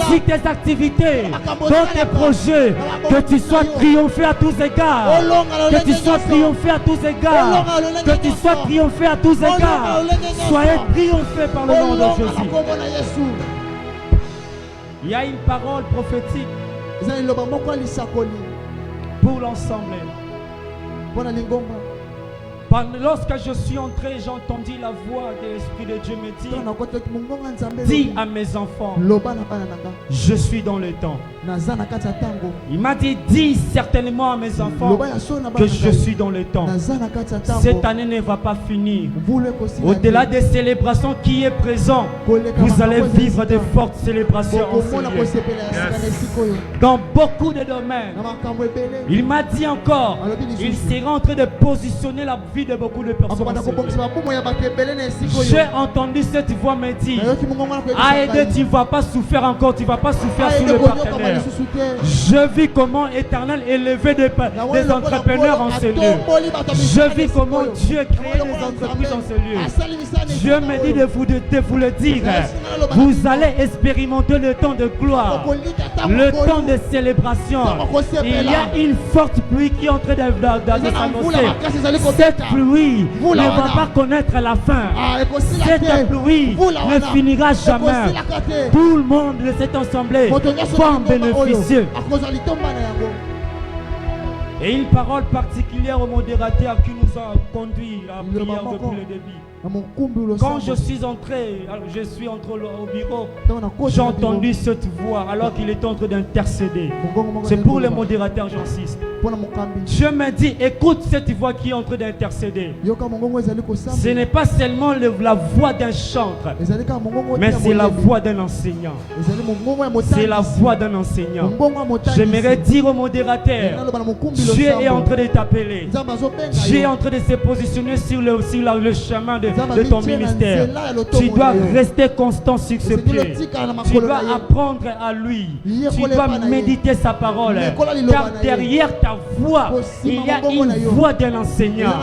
sur tes activités, dans tes projets. Que tu sois triomphé à tous égards. Que tu sois triomphé à tous égards. Que tu sois triomphé à tous égards. Soyez triomphé par le nom de Jésus. Il y a une parole prophétique pour l'ensemble. Lorsque je suis entré, j'ai entendu la voix de l'Esprit de Dieu me dire: dis à mes enfants, je suis dans le temps. Il m'a dit: dis certainement à mes enfants que je suis dans le temps. Cette année ne va pas finir. Au-delà des célébrations qui est présent, vous allez vivre de fortes célébrations en ce lieu. Dans beaucoup de domaines. Il m'a dit encore, il sera en train de positionner la vie de beaucoup de personnes. J'ai entendu cette voix me dire: Aïe, tu ne vas pas souffrir encore, tu ne vas pas souffrir sur le partenaire. Je vis comment Éternel élever des entrepreneurs en ce lieu. Je vis comment Dieu crée des entreprises en ce lieu. Dieu me dit de vous le dire: vous allez expérimenter le temps de gloire, le temps de célébration. Il y a une forte pluie qui est en train de s'annoncer. Cette pluie ne va pas connaître la fin. Cette pluie ne finira jamais. Tout le monde de cette assemblée va en bénéficier. Et une parole particulière au modérateur qui nous a conduit à prier depuis le début. Quand je suis entré, au bureau, j'ai entendu cette voix alors qu'il était en train d'intercéder. C'est pour les modérateurs, j'insiste. Dieu me dit: écoute cette voix qui est en train d'intercéder. Ce n'est pas seulement la voix d'un chantre, mais c'est la voix d'un enseignant. C'est la voix d'un enseignant. J'aimerais dire au modérateur: Dieu est en train de t'appeler. Dieu est en train de se positionner sur le chemin de ton ministère. Tu dois rester constant sur ce pied. Tu dois apprendre à lui. Tu dois méditer sa parole. Car derrière ta voix, il y a une voix d'un enseignant.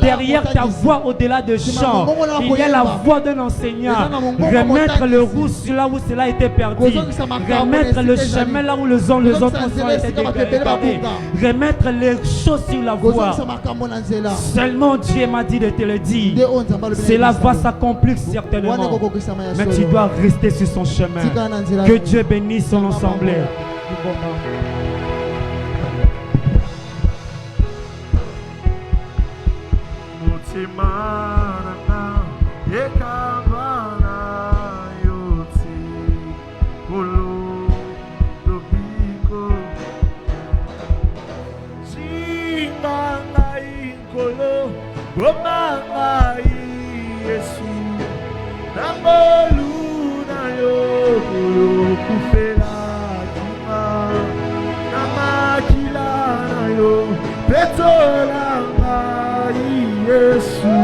Derrière ta voix, au-delà de chant, il y a la voix d'un enseignant. Remettre le rouge là où cela a été perdu. Remettre le chemin là où les autres ont été perdus. Remettre les choses sur la voie. Seulement Dieu m'a dit de te le dire. Cela va s'accomplir certainement. Mais tu dois rester sur son chemin. Que Dieu bénisse son assemblée. Mutima mokolo bomanga Yesu na molu na yo kufela kima na makila na yo petolanga Yesu